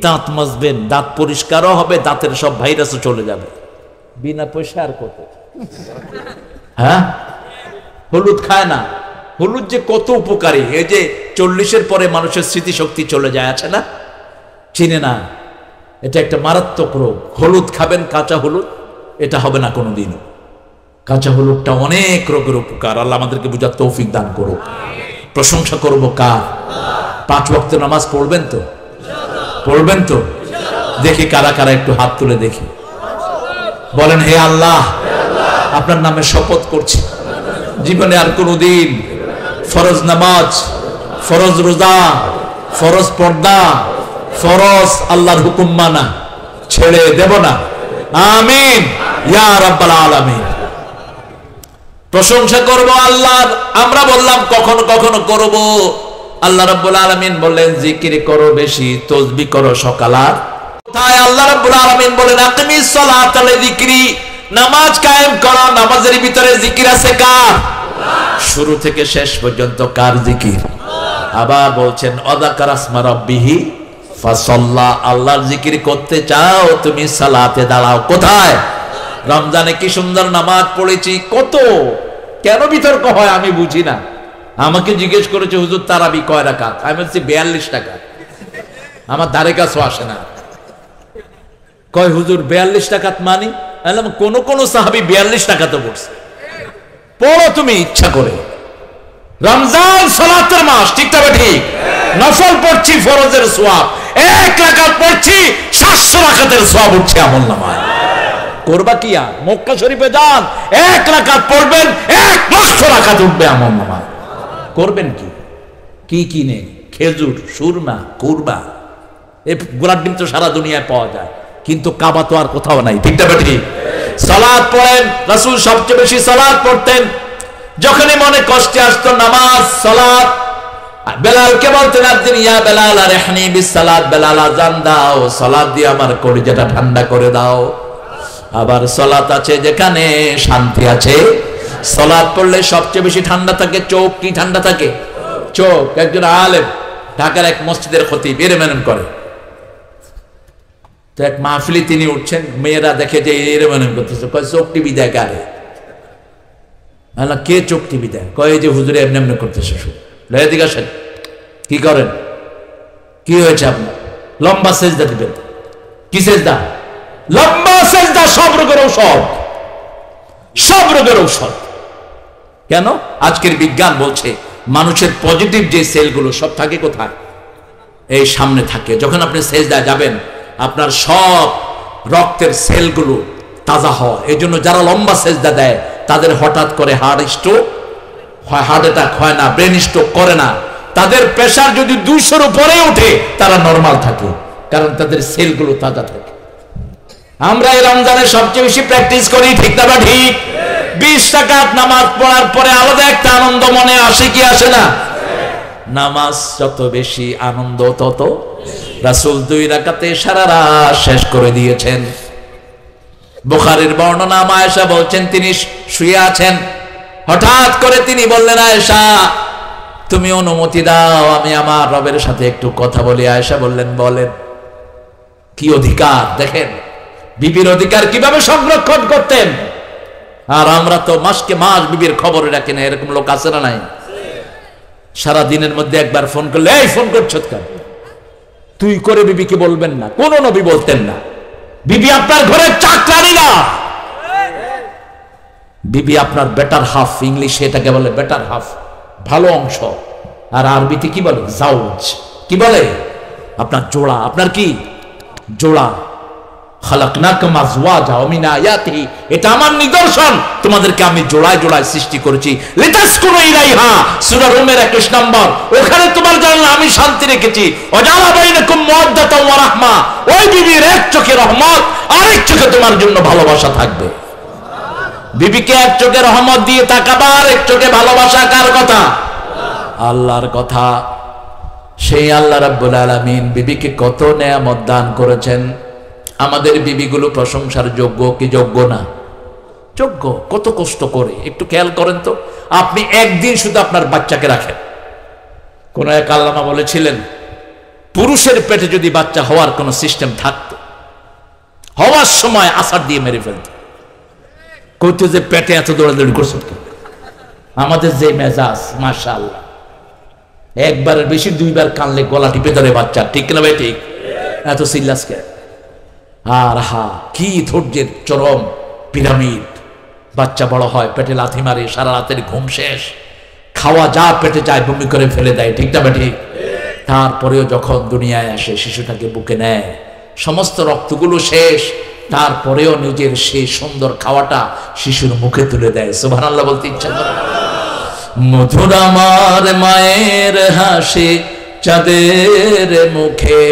দাঁত মাজবেন, দাঁত পরিষ্কারও হবে, দাঁতের সব ভাইরাসও চলে যাবে। বিনা পয়সা আর কত। হ্যাঁ, হলুদ খায় না, হলুদ যে কত উপকারী। এই যে 40-এর পরে মানুষের স্মৃতিশক্তি চলে যায়, আছে না, চিনে না, এটা একটা মারাত্মক রোগ। হলুদ খাবেন, কাঁচা হলুদ, এটা হবে না কোনোদিনও। কাঁচা হলুদটা অনেক রোগের উপকার। আল্লাহ আমাদেরকে বুঝার তৌফিক দান করুক। প্রশংসা করবো কার? 5 ওয়াক্ত নামাজ পড়বেন তো? পড়বেন তো? দেখি কারা কারা, একটু হাত তুলে দেখি। বলেন, হে আল্লাহ, আপনার নামে শপথ করছি, জীবনে আর কোনোদিন ফরজ নামাজ, ফরজ রোজা, ফরজ পর্দা, ফরজ আল্লাহর হুকুম মানা ছেড়ে দেব না। আমিন ইয়া রাব্বাল আলামিন। প্রশংসা করব আল্লাহর। আমরা বললাম কখনো কখনো করব। আল্লাহ রাব্বুল আলামিন বললেন, জিকির করো বেশি, তাসবিহ করো সকাল আর। তাই আল্লাহ রাব্বুল আলামিন বলেন, আকিমিস সালাতা লিযিকরি, নামাজ কায়েম করো। নামাজের ভিতরে জিকির আছে কার? শুরু থেকে শেষ পর্যন্ত কার জিকির? আবার বলছেন, অযাকারা ইসমা রাব্বিহি ফাসাল্লা, আল্লাহর জিকির করতে চাও তুমি সালাতে দাঁড়াও। কোথায়? রমজানে কি সুন্দর নামাজ পড়েছি, কত কেন বিতর্ক হয় আমি বুঝি না। আমাকে জিজ্ঞেস করেছে, হুজুর তারাবি কয় রাকাত? আমি বলছি 42 টাকা। আমার ধারে কাছেও আসে না। কয় হুজুর 42 টাকাত মানি? বললাম, কোন কোন সাহাবী 42 টাকাতে পড়ছে। পড়ো তুমি ইচ্ছা করে। রমজান সালাতের মাস, ঠিক তবে ঠিক। নফল পড়ছি, ফরজের সওয়াব 1 রাকাত পড়ছি, 700 রাকাতের সওয়াব উঠছে আমলনামায়। করবা কি? আর মক্কা শরীফে যান, 1 রাকাত পড়বেন, 1 লক্ষ রাকাত উঠবে আমলনামায়। করবেন কি? কি কিনে? খেজুর, সুরমা, কুরবা। এই গোলাপ ডিম তো সারা দুনিয়ায় পাওয়া যায়, কিন্তু কাবা তো আর কোথাও নাই, ঠিক তবে ঠিক। সালাত পড়েন, রাসূল সবচেয়ে বেশি সালাত পড়তেন। যখনই মনে কষ্টে আসতো, নামাজ, সালাত। বেলালকে বলতেন, আযিন ইয়া বেলাল আরহিনি বিস সালাত, বেলাল আযান দাও, সালাত দিয়ে আমার কলিজাটা ঠান্ডা করে দাও। আবার সালাত আছে যেখানে শান্তি আছে। সালাত পড়লে সবচেয়ে বেশি ঠান্ডা থাকে চোখ। কি ঠান্ডা থাকে? চোখ। একজন আলেম ঢাকার এক মসজিদের খতিব এর মেনন করে, তো এক মাহফিলে তিনি উঠছেন, মেয়েরা দেখে যে এরকম করতেছে, কয় চোখ টিভি দেয় কারে? কে চোখ টিভি দেয়? কয় যে হুজুরে এমনি এমনি করতেছে। এদিকে আসেন, কি করেন, কি হয়েছে আপনার? লম্বা সেজদা দিবেন। কি সেজদা? লম্বা সেজদা। সব রোগের ঔষধ, সব রোগের ঔষধ। কেন? আজকের বিজ্ঞান বলছে মানুষের পজিটিভ যে সেলগুলো সব থাকে কোথায়? এই সামনে থাকে। যখন আপনি সেজদায় যাবেন আপনার সব রক্তের সেলগুলো তাজা হয়। এই জন্য যারা লম্বা সেজদা দেয় তাদের হঠাৎ করে হার্ট স্ট্রোক হয়, হার্ট অ্যাটাক হয় না, ব্রেন স্ট্রোক করে না। তাদের প্রেসার যদি 200-র উপরে ওঠে তারা নরমাল থাকে, কারণ তাদের সেলগুলো তাজা থাকে। আমরা এই রমজানে সবচেয়ে বেশি প্র্যাকটিস করি, ঠিক না বা ঠিক? 20 রাকাত নামাজ পড়ার পরে আলাদা একটা আনন্দ মনে আসে কি আসে না? নামাজ যত বেশি আনন্দ তত। রাসূল 2 রাকাতে সারা রাত শেষ করে দিয়েছেন। বুখারীর বর্ণনা, আয়েশা বলছেন তিনি শুয়ে আছেন, হঠাৎ করে তিনি বললেন, আয়েশা তুমি অনুমতি দাও আমি আমার রবের সাথে একটু কথা বলি। আয়েশা বললেন, বলেন। কি অধিকার দেখেন, বিবির অধিকার কিভাবে সংরক্ষণ করতেন। আর আমরা তো মাসকে মাস বিবির খবর রাখি না। এরকম লোক আছে না নাই? সারা দিনের মধ্যে একবার ফোন করলে, এই ফোন করছো কেন? তুই করে বিবিকে বলবেন না, কোন নবী বলতেন না। বিবি আপনার ঘরে চাকরানি না, বিবি আপনার বেটার হাফ। ইংলিশে এটাকে বলে বেটার হাফ, ভালো অংশ। আর আরবিতে কি বলে? জাউজ। কি বলে? আপনার জোড়া। আপনার কি জোড়া? খালাকনাকুম আজওয়াজা ওয়া মিন আয়াতিহি, এটা আমার নিদর্শন, তোমাদেরকে আমি জোড়ায় জোড়ায় সৃষ্টি করেছি। লিতাসকুনু ইলাইহা, সূরা রুমের 21 নম্বর। ওখানে তোমার জন্য আমি শান্তি রেখেছি। ওয়াজালা বাইনাকুম মাওয়াদ্দাতাও ওয়া রাহমা, ওই বিবির এক চোখে রহমত, আরেক চোখে তোমার জন্য ভালোবাসা থাকবে। বিবিকে এক চোখে রহমত দিয়ে তাকাবা, আরেক চোখে ভালোবাসা। কার কথা? আল্লাহর কথা। সেই আল্লাহ রাব্বুল আলামিন বিবিকে কত নেয়ামত দান করেছেন। আমাদের বিবিগুলো প্রশংসার যোগ্য কি যোগ্য না? যোগ্য। কত কষ্ট করে, একটু খেয়াল করেন তো। আপনি একদিন শুধু আপনার বাচ্চাকে রাখেন। কোন এক আল্লামা বলেছিলেন, পুরুষের পেটে যদি বাচ্চা হওয়ার কোন সিস্টেম থাকতো, হওয়ার সময় আছাড় দিয়ে মেরে ফেলত। কইতো যে পেটে এত দৌড়াদৌড়ি করছে। আমাদের যে মেজাজ, মাশাআল্লাহ, একবারের বেশি 2 বার কানলে গলা টিপে ধরে বাচ্চা, ঠিক না ভাই? ঠিক। এত সিল্লাসকে আর হা কি ধৈর্যের চরম পিরামিড। বাচ্চা বড় হয়, পেটে লাথি মারে, সারা রাতের ঘুম শেষ, খাওয়া যা পেটে যায় বমি করে ফেলে দেয়, ঠিক না ঠিক? তারপরেও যখন দুনিয়ায় আসে শিশুটাকে বুকে নেয়, সমস্ত রক্তগুলো শেষ, তারপরেও নিজের সেই সুন্দর খাওয়াটা শিশুর মুখে তুলে দেয়। সুবহানাল্লাহ বলতে ইচ্ছা করে। মধুর আমার মায়ের হাসি চাঁদের মুখে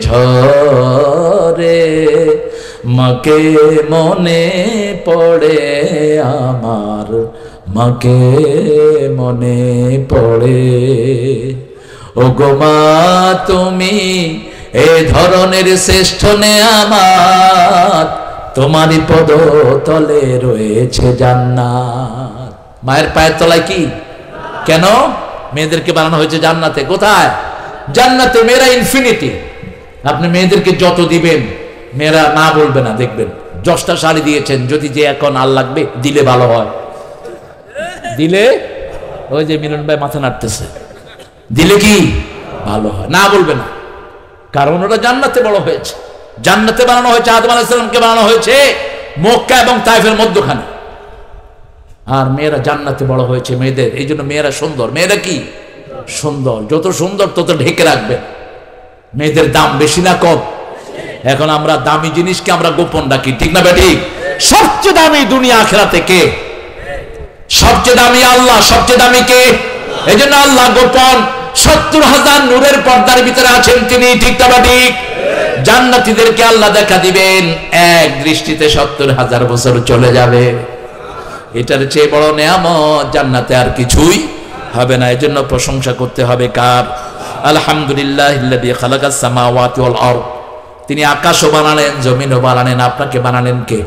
ঝরে, মাকে মনে পড়ে আমার, মাকে মনে পড়ে। ও গো মা তুমি এ ধরনের শ্রেষ্ঠ নেয়ামত, তোমারই পদ তলে রয়েছে জান্নাত। মায়ের পায়ের তলায় কি? কেন? মেয়েদেরকে বানানো হয়েছে জান্নাতে। কোথায়? জান্নাতে। মেয়েরা ইনফিনিটি। আপনি মেয়েদেরকে যত দিবেন মেয়েরা না বলবে না। দেখবেন 10টা শাড়ি দিয়েছেন, যদি যে এখন আর লাগবে দিলে ভালো হয়, দিলে ওই যে মিলন ভাই মাথা নাড়তেছে, দিলে কি ভালো হয়, না বলবে না। কারণ ওরা জান্নাতে বড় হয়েছে, জান্নাতে বানানো হয়েছে। আদম আলাইহিস সালামকে বানানো হয়েছে মক্কা এবং তায়েফের মধ্যখানে। আর মেয়েরা জান্নাতে বড় হয়েছে মেয়েদের। এই জন্য মেয়েরা সুন্দর। মেয়েরা কি সুন্দর? যত সুন্দর তত ঢেকে রাখবে। মেয়েদের দাম বেশি না কম? এখন আমরা দামি জিনিসকে আমরা গোপন রাখি, ঠিক না বেটি? সবচেয়ে দামি দুনিয়া আখিরাতে কে? সবচেয়ে দামি আল্লাহ। সবচেয়ে দামি কে? এই জন্য আল্লাহ গোপন। 70,000 নূরের পর্দার ভিতরে আছেন তিনি, ঠিক না বেটি? জান্নাতীদেরকে আল্লাহ দেখা দিবেন, এক দৃষ্টিতে 70,000 বছর চলে যাবে। এটার চেয়ে বড় নেয়ামত জান্নাতে আর কিছুই হবে না। এজন্য প্রশংসা করতে হবে কার? আলহামদুলিল্লাহিল্লাযী খালাকাস সামাওয়াতি ওয়াল আরদ। তিনি আকাশও বানালেন, জমিনও বানালেন। আপনাকে বানালেন কে?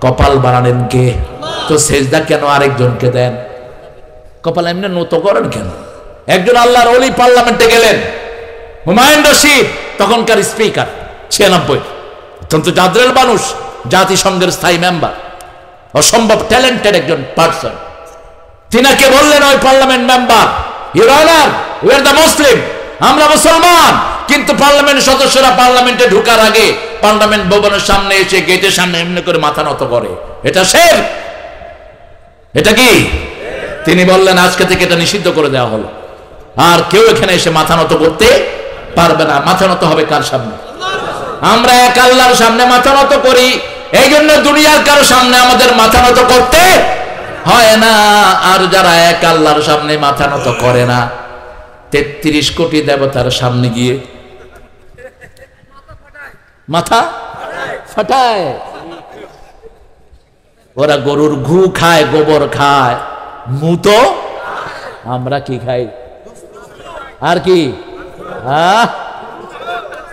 কপাল বানালেন কে? তো সেজদা কেন আরেকজনকে দেন? কপাল এমনি নত করেন কেন? একজন আল্লাহর ওলি পার্লামেন্টে গেলেন, হুমায়ুন রশিদ তখনকার স্পিকার, 96, অত্যন্ত জাদরেল মানুষ, জাতিসংঘের স্থায়ী মেম্বার, অসম্ভব ট্যালেন্টেড একজন পার্সন। তিনাকে বললেন ওই parliament member, your honour, we are the Muslim, আমরা মুসলমান, কিন্তু পার্লামেন্ট সদস্যরা পার্লামেন্টে ঢোকার আগে পার্লামেন্ট ভবনের সামনে এসে গেটের সামনে এমনি করে মাথা নত করে, এটা শিরক, এটা কি? তিনি বললেন আজকে থেকে এটা নিষিদ্ধ করে দেওয়া হলো, আর কেউ এখানে এসে মাথা নত করতে পারবে না। মাথা নত হবে কার সামনে? আমরা এক আল্লাহর সামনে মাথা নত করি, এই জন্য দুনিয়ার কারো সামনে আমাদের মাথা নত করতে হয় না। আর যারা এক আল্লাহর সামনে মাথা নত করে না, 33 কোটি দেবতার সামনে গিয়ে মাথা ফাটায়। ওরা গরুর ঘু খায়, গোবর খায়, মুতো, আমরা কি খাই? আর কি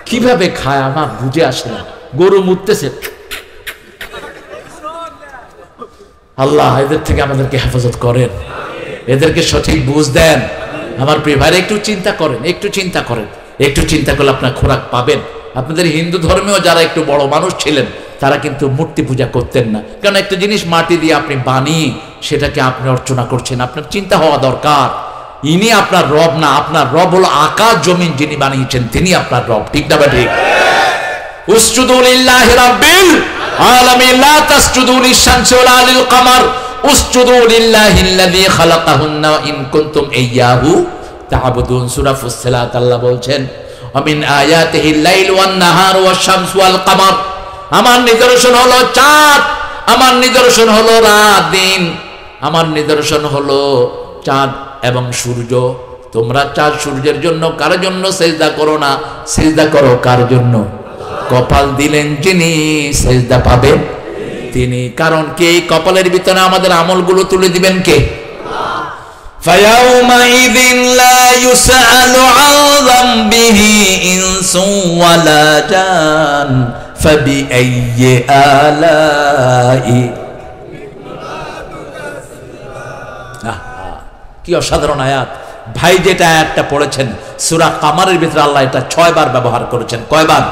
কিভাবে খায় আমার বুঝে আসে না। গরু মুততেছে, আল্লাহ এদের থেকে আমাদেরকে হেফাজত করেন, এদেরকে সঠিক বুঝ দেন। আমার প্রিয় ভাইরা একটু চিন্তা করেন, একটু চিন্তা করেন, একটু চিন্তা করলে আপনার খোরাক পাবেন। আপনাদের হিন্দু ধর্মেও যারা একটু বড় মানুষ ছিলেন তারা কিন্তু মূর্তি পূজা করতেন না, কারণ একটা জিনিস মাটি দিয়ে আপনি বানিয়ে সেটাকে আপনি অর্চনা করছেন, আপনার চিন্তা হওয়া দরকার ইনি আপনার রব না, আপনার রব হলো আকাশ জমিন যিনি বানিয়েছেন, তিনি আপনার রব, ঠিক না? ঠিক। উসজুদু লিল্লাহি রাব্বিল আলামিন লা তাসজুদু লিশ-শামসি ওয়ালা লিল-কামার উসজুদু লিল্লাহিল্লাযী খালাকাহুন্না ইন কুনতুম ইয়্যাহু তা'বুদুন। সূরা ফুসসিলাত আল্লাহ বলছেন আমিন আয়াতিহিল লাইল ওয়ান নাহার ওয়াশ-শামসু ওয়াল কামার, আমার নিদর্শন হলো চাঁদ, আমার নিদর্শন হলো রাত দিন, আমার নিদর্শন হলো চাঁদ এবং সূর্য। তোমরা চাঁদ সূর্যের জন্য কার জন্য সেজদা করো না, সেজদা করো কার জন্য? কপাল দিলেন যিনি, সেজদা পাবেন তিনি। কারণ কে? কপালের ভিতরে আমাদের আমলগুলো তুলে দিবেন কে? فَيَوْمَئِذٍ لَا يُسْأَلُ عَنْ ذَنبِهِ إِنسٌ وَلَا جَانٌ فَبِأَيِّ آلَاءِ। কি অসাধারণ আয়াত ভাই! যেটা আয়াতটা পড়েছেন সূরা কামারের ভিতরে আল্লাহ এটা 6 বার ব্যবহার করেছেন। কয়বার?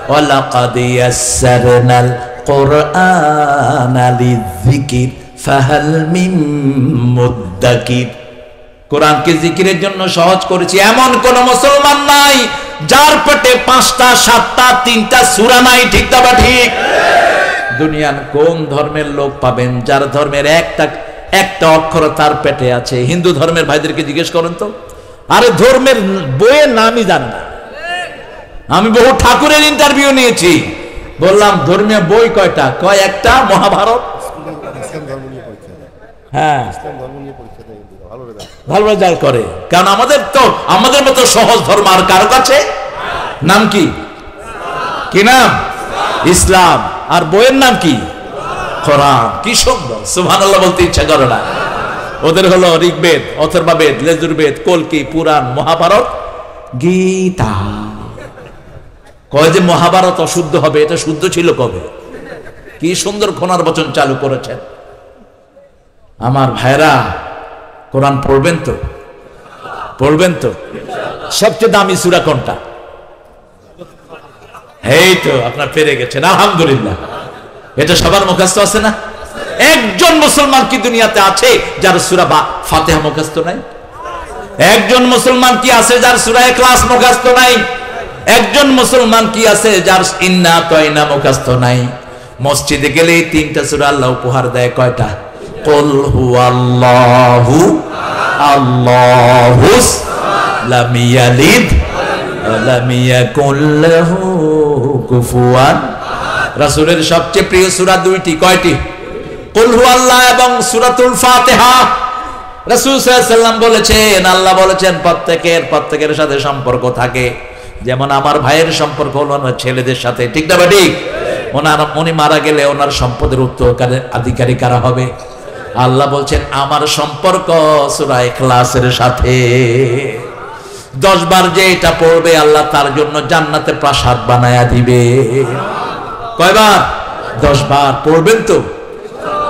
ওয়ালাকাদ ইয়াসসারনাল কুরআনা লিযিকির ফাহাল মিন মুদ্দাকির। কোরআনকে জিকিরের জন্য সহজ করেছি, এমন কোন মুসলমান নাই যার পেটে 5টা 7টা 3টা সূরা নাই, ঠিক না? ঠিক। দুনিয়ার কোন ধর্মের লোক পাবেন যার ধর্মের একটা অক্ষর তার পেটে আছে? হিন্দু ধর্মের ভাইদেরকে জিজ্ঞেস করেন তো, আরে ধর্মের বইয়ের নামই জানে না। আমি বহু ঠাকুরের ইন্টারভিউ নিয়েছি, বললাম ধর্মীয় বই কয়টা? কয় একটা, মহাভারত। হ্যাঁ, ভালো রেজাল্ট করে, কারণ আমাদের মতো সহজ ধর্ম আর কারো কাছে? নাম কি? কি নাম? ইসলাম। আর বইয়ের নাম কি? কোরআন। কি সুন্দর, সুবহানাল্লাহ বলতে ইচ্ছা করে না। ওদের হলো ঋগ্বেদ, অথর্ববেদ, লেজুরবেদ, কল্কি, পুরাণ, মহাভারত, গীতা। কয় যে মহাভারত অশুদ্ধ হবে, এটা শুদ্ধ ছিল কবে? কি সুন্দর খোনার বচন চালু করেছেন। আমার ভাইরা, কোরআন পড়বেন তো? পড়বেন তো? সবচেয়ে দামি সূরা কোনটা? এই তো আপনার পেরে গেছেন, আলহামদুলিল্লাহ। এটা সবার মুখস্থ আছে না? একজন মুসলমান কি দুনিয়াতে আছে যার সূরা ফাতিহা মুখস্থ নাই? একজন মুসলমান কি আছে যার সূরা ইখলাস মুখস্থ নাই? একজন মুসলমান কি আছে যার ইন্না আতাইনা মুখস্থ নাই? মসজিদে গেলেই 3টা সূরা আল্লাহ উপহার দেয়। কয়টা? কুল হুয়াল্লাহু আল্লাহুস লাম ইয়ালিদ ওয়া লাম ইয়াকুল লাহু কুফুয়ান। রাসূলের সবচেয়ে প্রিয় সূরা 2টি। কয়টি? কুল হুয়াল্লাহ এবং সূরাতুল ফাতিহা। রাসূল সাল্লাল্লাহু আলাইহি ওয়াসাল্লাম বলেছেন, আল্লাহ বলেছেন প্রত্যেকের সাথে সম্পর্ক থাকে, যেমন আমার ভাইয়ের সম্পর্ক হলো আমার ছেলেদের সাথে, ঠিক না? ঠিক। উনি মারা গেলে ওনার সম্পদের উত্তরাধিকারী কারা হবে? আল্লাহ বলছেন আমার সম্পর্ক সূরা ইখলাসের সাথে। 10 বার যে এটা পড়বে আল্লাহ তার জন্য জান্নাতে প্রাসাদ বানায়া দিবে। কয়বার? 10 বার। পড়বেন তো?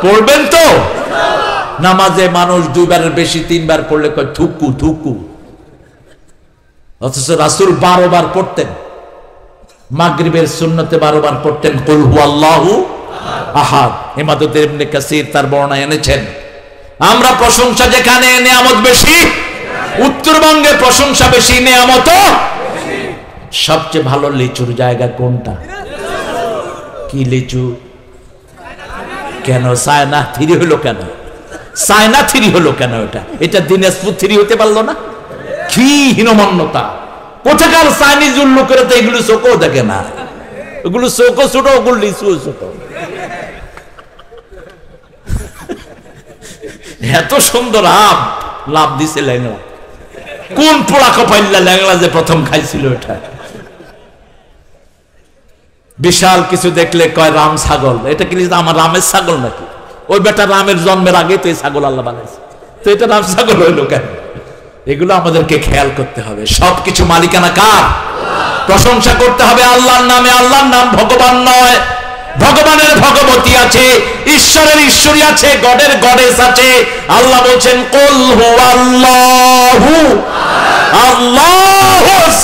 পড়বেন তো? নামাজে মানুষ 2 বারের বেশি 3 বার পড়লে কয় থুকু থুকু, অথচ রাসূল 12 বার পড়তেন। মাগরিবের সুন্নতে 12 বার পড়তেন কুল হুয়াল্লাহু আহাদ। ইমাদুদ্দিন ইবনে কাসির তার বর্ণনা এনেছেন। আমরা প্রশংসা যেখানে নিয়ামত বেশি, উত্তরবঙ্গে প্রশংসা বেশি, নিয়ামত সবচেয়ে ভালো লিচুর জায়গা কোনটা? কি লিচু? কেন সায়না থ্রি হলো কেন? সায়না থ্রি হলো কেন? এটা দিনাজপুর থ্রি হতে পারলো না? কি হীনমন্যতা! কোথাকার চাইনিজ লোকেরা তো এগুলো চোখও দেখে না, ওগুলো চোখও ছোট, ওগুলো লিচুও ছোট। এত সুন্দর আম লাভ দিছে ল্যাংলা। কোন পোড়া কপাইল্লা ল্যাংলা যে প্রথম খাইছিল এটা? বিশাল কিছু দেখলে কয় রাম ছাগল। এটা কি আমার রামের ছাগল নাকি? ওই বেটা রামের জন্মের আগে তো এই ছাগল আল্লাহ বানাইছে, তো এটা রাম ছাগল হইলো কেন? এগুলো আমাদেরকে খেয়াল করতে হবে। সবকিছু মালিকানা কার? প্রশংসা করতে হবে আল্লাহর নামে। আল্লাহর নাম ভগবান নয়, ভগবানের ভগবতী আছে, ঈশ্বরের ঈশ্বরী আছে, গডের গডেস আছে। আল্লাহ বলছেন কুল হুয়াল্লাহু আল্লাহুস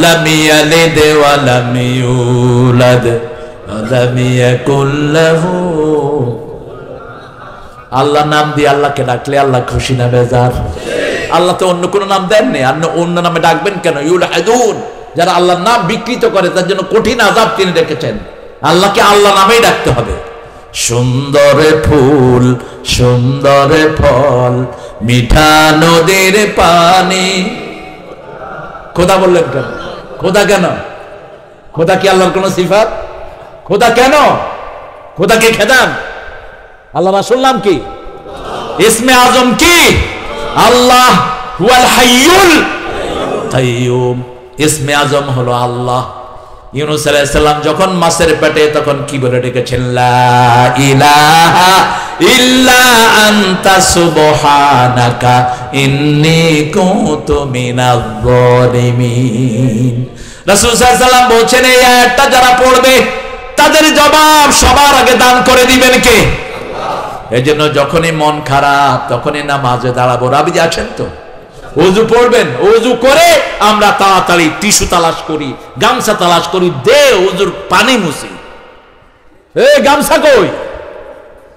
লাম ইয়ালিদ ওয়া লাম ইউলাদ ওয়া লাম ইয়াকুল লাহু। আল্লাহ নাম দিয়ে আল্লাহকে ডাকলে আল্লাহ খুশি না বেজার? আল্লাহ তো অন্য কোনো নাম দেননি, আর অন্য নামে ডাকবেন কেন? ইউলহাদুন, যারা আল্লাহর নাম বিকৃত করে তার জন্য কঠিন আযাব তিনি রেখেছেন। আল্লাহকে আল্লাহ নামেই ডাকতে হবে। সুন্দর ফুল, সুন্দর ফল, মিঠা নদীর পানি। খোদা বললেন কেন? খোদা কেন? খোদা কি আল্লাহর কোন সিফাত? খোদা কেন? খোদাকে খেদান? আল্লাহ রাসূল নাম কি? ইসমে আজম কি? আল্লাহ হুয়াল হাইয়ুল কাইয়ুম। ইসমে আজম হলো আল্লাহ। ইউনূস আলাইহিস সালাম যখন মাছের পেটে, তখন কি বলে ডেকেছেন? লা ইলাহা ইল্লা আনতা সুবহানাকা ইন্নী কুনতু মিনাজ জালিমিন। রাসূল সাল্লাল্লাহু আলাইহি ওয়াসাল্লাম বলছেন, এই আয়াতটা যারা পড়বে তাদের জবাব সবার আগে দান করে দিবেন কে? আল্লাহ। এজন্য যখনই মন খারাপ তখনই নামাজে দাঁড়াবো। রাবিজি আছেন তো? ওযু পড়বেন, ওযু করে আমরা তাড়াতাড়ি টিস্যু তালাশ করি, গামছা তালাশ করি, দে ওযুর পানি মুছি। এই গামছা কই?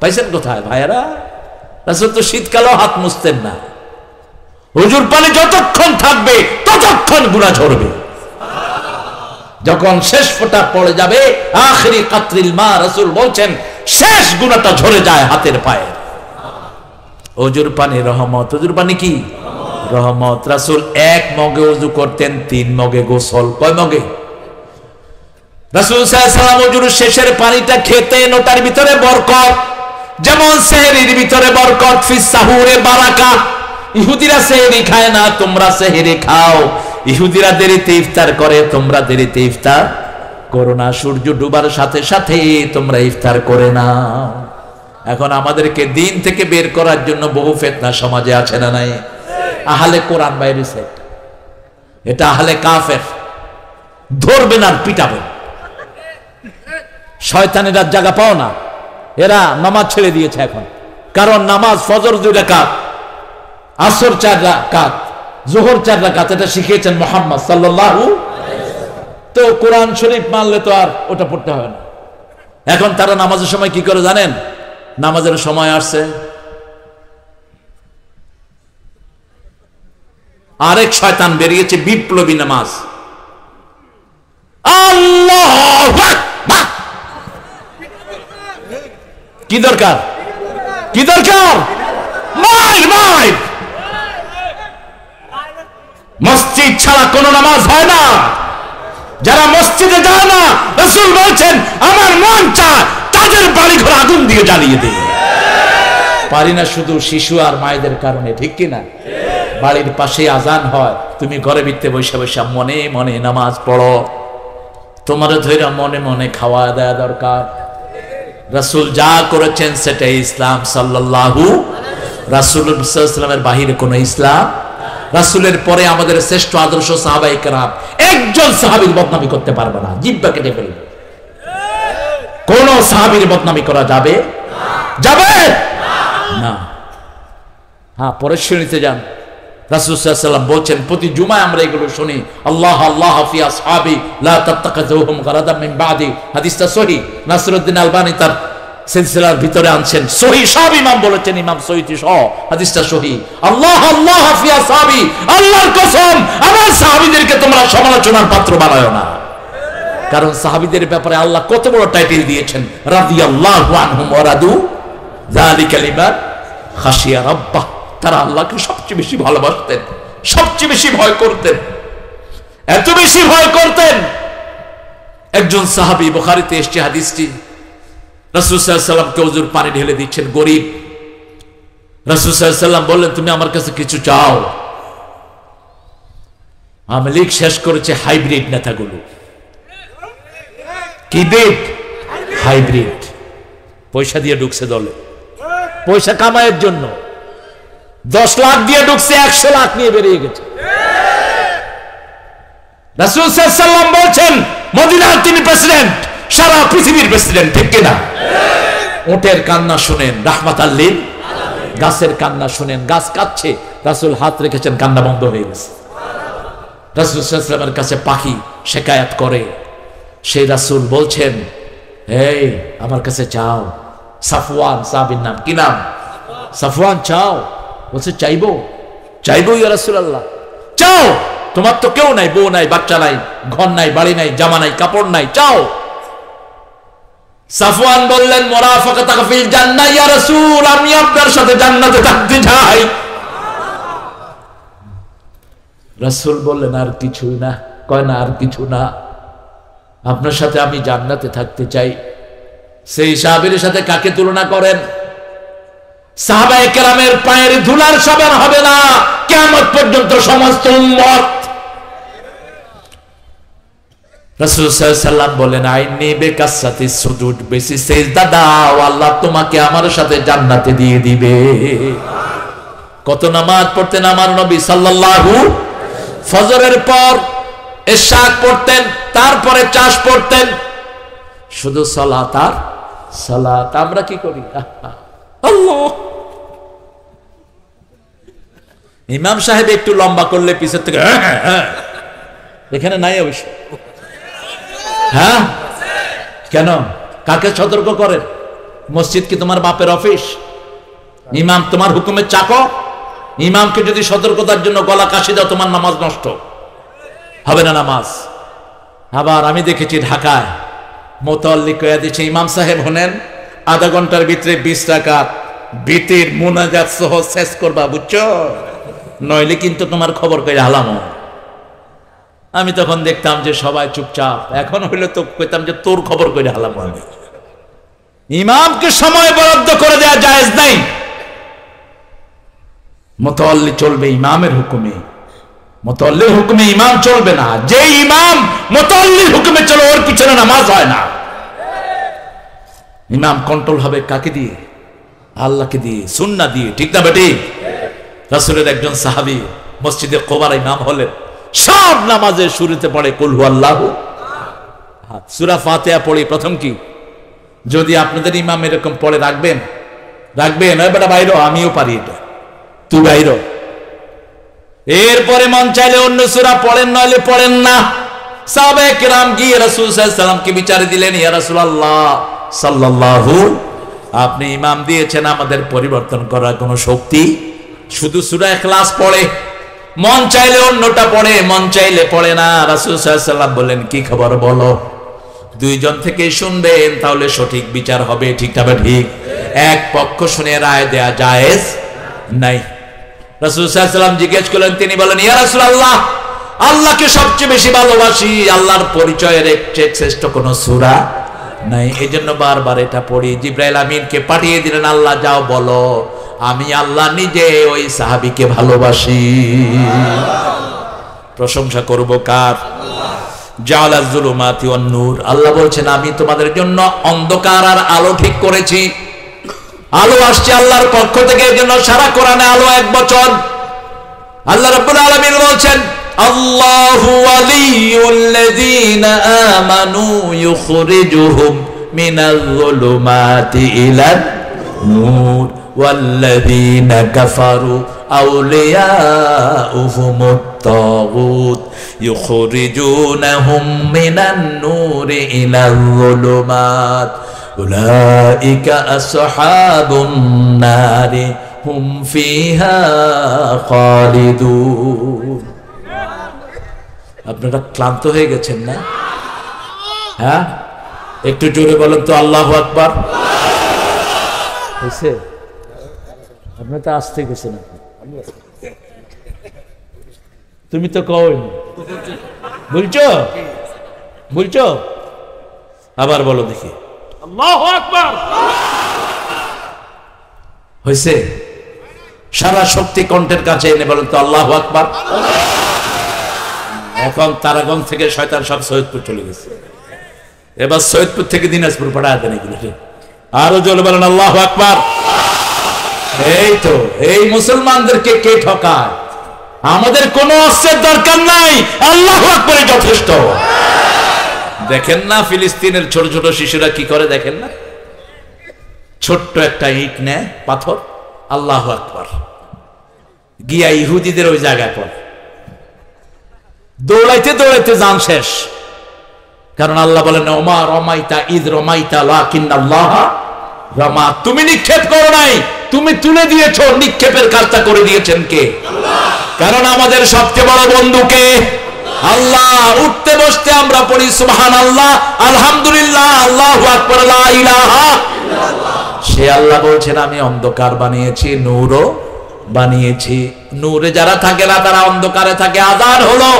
পাইছেন কোথায় ভাইয়েরা? রাসূল তো শীতকালেও হাত মুছতেন না। ওযুর পানি যতক্ষণ থাকবে ততক্ষণ গুনাহ ঝরবে। যখন শেষ ফোঁটা পড়ে যাবে, আখিরি কাতরিল মা, রাসূল বলছেন শেষ গুনাহটা ঝরে যায় হাতের পায়ে। ওযুর পানি রহমত। ওযুর পানি কি? রহমত। রাসূল 1 মগে ওযু করতেন, 3 মগে গোসল। কয় মগে? রাসূল সাল্লাল্লাহু আলাইহি ওয়াসাল্লাম ওযুর শেষের পানিটা খেতেন, ওটার ভিতরে বরকত। যেমন সেহরির ভিতরে বরকত, ফিস সাহুরে বারাকা। ইহুদিরা সেহরি খায় না, তোমরা সেহরি খাও। ইহুদিরা দেরিতে ইফতার করে, তোমরা দেরিতে ইফতার করো না। সূর্য ডুবার সাথে সাথে তোমরা ইফতার করে নাও। এখন আমাদেরকে দিন থেকে বের করার জন্য বহু ফিতনা সমাজে আছে না নাই? আহলে কোরআন বাইরেছে, এটা আহলে কাফের। ধরবেন আর পিটাবেন। শয়তানেরা জায়গা পাও না, এরা নামাজ ছেড়ে দিয়েছে এখন। কারণ নামাজ ফজর 2 রাকাত, আসর 4 রাকাত, যোহর 4 রাকাত, এটা শিখিয়েছেন মুহাম্মদ সাল্লাল্লাহু আলাইহি ওয়াসাল্লাম। তো কোরআন শরীফ মানলে তো আর ওটা পড়তে হবে না। এখন তারা নামাজের সময় কি করে জানেন? নামাজের সময় আসছে, আরেক শয়তান বেরিয়েছে, বিপ্লবী নামাজ। আল্লাহু আকবার। কি দরকার? কি দরকার? মাইর মাইর। মসজিদ ছাড়া কোন নামাজ হয় না। যারা মসজিদে যায় না, রাসূল বলছেন আমার মন চায় তাদের বাড়ি ঘর আগুন দিয়ে জ্বালিয়ে দেই। পারি না শুধু শিশু আর মায়েদের কারণে, ঠিক কি না? বাড়ির পাশে আজান হয়, তুমি ঘরে ভিতরে বসে বসে মনে মনে নামাজ পড়ো। তোমার ধৈর্য মনে মনে খাওয়া দেয়া দরকার। রাসূল যা করেছেন সেটাই ইসলাম সাল্লাল্লাহু আলাইহি ওয়াসাল্লাম। রাসূলুল্লাহ সাল্লাল্লাহু আলাইহি ওয়াসাল্লামের বাহিরে কোনো ইসলাম। রাসূলের পরে আমাদের শ্রেষ্ঠ আদর্শ সাহাবায়ে কেরাম। একজন সাহাবীর বদনামি করতে পারবে না, জিহ্বা কেটে ফেলবে। কোন সাহাবীর বদনামি করা যাবে? যাবে না। হ্যাঁ, পরের শ্রেণীতে যান, রাসূল সাল্লাল্লাহু আলাইহি ওয়াসাল্লাম বলছেন, প্রতি জুমায় আমরা এগুলো শুনি, আল্লাহ আল্লাহ ফি আসহাবি লা তাত্তাখিযুহুম গারাদাম মিন বাদি। হাদিসটা সহিহ, নাসরউদ্দিন আলবানী তার সিলসিলার ভিতরে আনছেন, সহিহ, সব ইমাম বলেছেন, ইমাম সহিহ সহ হাদিসটা সহিহ। আল্লাহ আল্লাহ ফি আসহাবি, আল্লাহর কসম আমার সাহাবীদেরকে তোমরা সমালোচনার পাত্র বানায়ো না। কারণ সাহাবীদের ব্যাপারে আল্লাহ কত বড় টাইটেল দিয়েছেন, রাদিয়াল্লাহু আনহুম ওয়া রাদু যালিকা লিমান খাশিয়া রাব্বাহ। তারা আল্লাহকে সবচেয়ে বেশি ভালোবাসতেন, সবচেয়ে বেশি ভয় করতেন, এত বেশি ভয় করতেন। একজন সাহাবী, বুখারীতে এসেছে হাদিসটি, রাসূল সাল্লাল্লাহু আলাইহি ওয়াসাল্লামকে হুজুর পানি ঢেলে দিচ্ছেন, গরীব। রাসূল সাল্লাল্লাহু আলাইহি ওয়াসাল্লাম বললেন, তুমি আমার কাছে কিছু চাও। আওয়ামী লীগ শেষ করেছে হাইব্রিড নেতাগুলো। কি ব্রিড? হাইব্রিড। পয়সা দিয়ে ঢুকছে দলে, পয়সা কামাইয়ের জন্য 10 লাখ দিয়ে ঢুকছে, 100 লাখ নিয়ে বেরিয়ে গেছে। রাসূল সাল্লাল্লাহু আলাইহি ওয়াসাল্লাম বলছেন, মদিনার তিনি প্রেসিডেন্ট, সারা পৃথিবীর প্রেসিডেন্ট, ঠিক কিনা? উটের কান্না শুনেন রাহমাতাল লিল আলামিন, গাছের কান্না শুনেন, গাছ কাঁদছে, রাসূল হাত রেখেছেন, কান্না বন্ধ হয়ে গেছে। রাসূল সাল্লাল্লাহু আলাইহি ওয়াসাল্লামের কাছে পাখি শিকায়াত করে, সেই রাসূল বলছেন, এই আমার কাছে চাও। সাফওয়ান সাহাবীর নাম, কি নাম? সাফওয়ান, চাও। বলছে, চাইবো, চাইবো ইয়া রাসূলুল্লাহ, চাও। তোমার তো কেউ নাই, বউ নাই, বাচ্চা নাই, ঘর নাই, বাড়ি নাই, জামা নাই, কাপড় নাই, চাও। সাফওয়ান বললেন, মুরাফাকাতুকা ফিল জান্নাহ ইয়া রাসূল, আমি আপনার সাথে জান্নাতে থাকতে চাই। রাসূল বললেন, আর কিছু না। কয় না, আর কিছু না, আপনার সাথে আমি জান্নাতে থাকতে চাই। সেই সাহাবীর সাথে কাকে তুলনা করেন? সাহাবায়ে কেরামের পায়ের ধুলার সমান হবে না কিয়ামত পর্যন্ত সমস্ত উম্মত। রাসূল সাল্লাল্লাহু আলাইহি ওয়াসাল্লাম বলেন, আইনি বিকাসসাতিস সুজুদ, বেশি সিজদা দাও, আল্লাহ তোমাকে আমার সাথে জান্নাতে দিয়ে দিবে। কত নামাজ পড়তেন আমার নবী সাল্লাল্লাহু, ফজরের পর ইশরাক পড়তেন, তারপরে চাষ পড়তেন, শুধু সালাত আর সালাত। আমরা কি করি? আল্লাহ, ইমাম সাহেব একটু লম্বা করলে পিছের থেকে এখানে নাই অবশ্য। হ্যাঁ, কেন? কাকে সতর্ক করেন? মসজিদ কি তোমার বাপের অফিস? ইমাম তোমার হুকুমের চাকর? ইমামকে যদি সতর্কতার জন্য গলা কাশি দাও, তোমার নামাজ নষ্ট হবে না নামাজ। আবার আমি দেখেছি ঢাকায় মোতাল্লি কয়া দিচ্ছে, ইমাম সাহেব হলেন আধা ঘন্টার ভিতরে 20 রাকাত বিতির মুনাজাত সহ শেষ করবা, বুঝছো? নইলে কিন্তু তোমার খবর করে হালাম। আমি তখন দেখতাম যে সবাই চুপচাপ, এখন হইলে তো কইতাম যে তোর খবর করে হালাম। আমি ইমামকে সময় বরাদ্দ করে দেওয়া জায়েজ নাই। মুতাল্লি চলবে ইমামের হুকুমে, মুতাল্লির হুকুমে ইমাম চলবে না। যে ইমাম মুতাল্লির হুকুমে চলে, ওর পিছনে নামাজ হয় না। ইমাম কন্ট্রোল হবে কাকে দিয়ে? আল্লাহকে দিয়ে, সুন্নাহ দিয়ে, ঠিক না বেটি? রাসূলের একজন সাহাবী মসজিদে কুবার ইমাম হলেন, সব নামাজের শুরুতে পড়ে কুল হুয়াল্লাহু আহাদ, সূরা ফাতিহা পড়ি। প্রথম কি? যদি আপনাদের ইমাম এরকম পড়ে রাখবেন, রাখবেন, ওই বেটা বাইরো, আমিও পারি এটা, তুই বাইরো। এরপরে মন চাইলে অন্য সূরা পড়েন, নইলে পড়েন না। সাহাবায়ে কেরাম গিয়ে রাসূল সাল্লাল্লাহু আলাইহি ওয়াসাল্লামকে বিচার দিলেন, ইয়া রাসূলুল্লাহ সাল্লাল্লাহু, আপনি ইমাম দিয়েছেন, আমাদের পরিবর্তন করার কোনো শক্তি? শুধু সূরা ইখলাস পড়ে, মন চাইলে অন্যটা পড়ে, মন চাইলে পড়ে না। রাসূল সাল্লাল্লাহু আলাইহি ওয়াসাল্লাম বললেন, কি খবর বলো? দুইজন থেকে শুনবেন, তাহলে সঠিক বিচার হবে, ঠিক তবে ঠিক। এক পক্ষ শুনে রায় দেয়া জায়েজ নাই। রাসূল সাল্লাল্লাহু আলাইহি ওয়াসাল্লাম জিজ্ঞেস করলেন, তিনি বলেন, ইয়া রাসূলুল্লাহ, আল্লাহকে সবচেয়ে বেশি ভালোবাসি, আল্লাহর পরিচয়ের চেয়ে শ্রেষ্ঠ কোন সূরা নাই, এজন্য বারবার এটা পড়ি। জিবরাইল আমিনকে পাঠিয়ে দিলেন, আল্লাহ যাও বলো আমি আল্লাহ নিজে ওই সাহাবীকে ভালোবাসি। প্রশংসা করব কার? জাআলাজ যুলুমাতি ওয়ান নূর। আল্লাহ বলছেন, আমি তোমাদের জন্য অন্ধকার আর আলো ঠিক করেছি। আলো আসছে আল্লাহর পক্ষ থেকে, এজন্য সারা কোরআনে আলো এক বচন। আল্লাহ রাব্বুল আলামিন বলছেন, আল্লাহু ওয়ালিয়ুল্লাযীনা আমানু ইউখরিজুহুম মিনাজ যুলুমাতি ইলান নূর ওয়াল্লাযীনা কাফারু আউলিয়াউহুমুত তাগুত ইউখরিজুনাহুম মিনান নূরি ইলাল যুলুমাত উলাইকা আসহাবুন নারি হুম ফিহা খালিদুন। আপনারা ক্লান্ত হয়ে গেছেন না? হ্যাঁ, একটু জোরে বলেন তো আল্লাহু আকবার। হয়েছে? আপনি তো আসতে গেছেন। তুমি তো কই বলছো, বলছো আবার বলো দেখি আল্লাহু আকবার। হয়েছে? সারা শক্তি কণ্ঠের কাছে এনে বলেন তো আল্লাহু আকবার। এখন তারাগঞ্জ থেকে শয়তান সব সৈয়দপুর চলে গেছে, এবার সৈয়দপুর থেকে দিনাজপুর পাঠায় দেন এগুলো। আরো জোরে বলেন আল্লাহু আকবার। এই তো এই মুসলমানদেরকে কে ঠকায়? আমাদের কোনো অস্ত্রের দরকার নাই, আল্লাহু আকবারই যথেষ্ট। দেখেন না ফিলিস্তিনের ছোট ছোট শিশুরা কি করে, দেখেন না? ছোট্ট একটা ইট নেয়, পাথর, আল্লাহু আকবার, গিয়া ইহুদিদের ওই জায়গায় পড়ে, দৌড়াইতে দৌড়াইতে জান শেষ। কারণ আল্লাহ বলেন ওমা রমাইতা ইদ রমাইতা লাকিন্নাল্লাহ রমা। তুমি নিক্ষেপ করো নাই, তুমি তুলে দিয়েছো। নিক্ষেপের কাজটা করে দিয়েছেন কে? কারণ আমাদের সবচেয়ে বড় বন্ধু কে? আল্লাহ। উঠতে বসতে আমরা পড়ি সুবহানাল্লাহ, আলহামদুলিল্লাহ, আল্লাহু আকবার, লা ইলাহা ইল্লাল্লাহ। সে আল্লাহ বলছেন আমি অন্ধকার বানিয়েছি, নূরও বানিয়েছি। নূরে যারা থাকে না তারা অন্ধকারে থাকে। আযান হলো,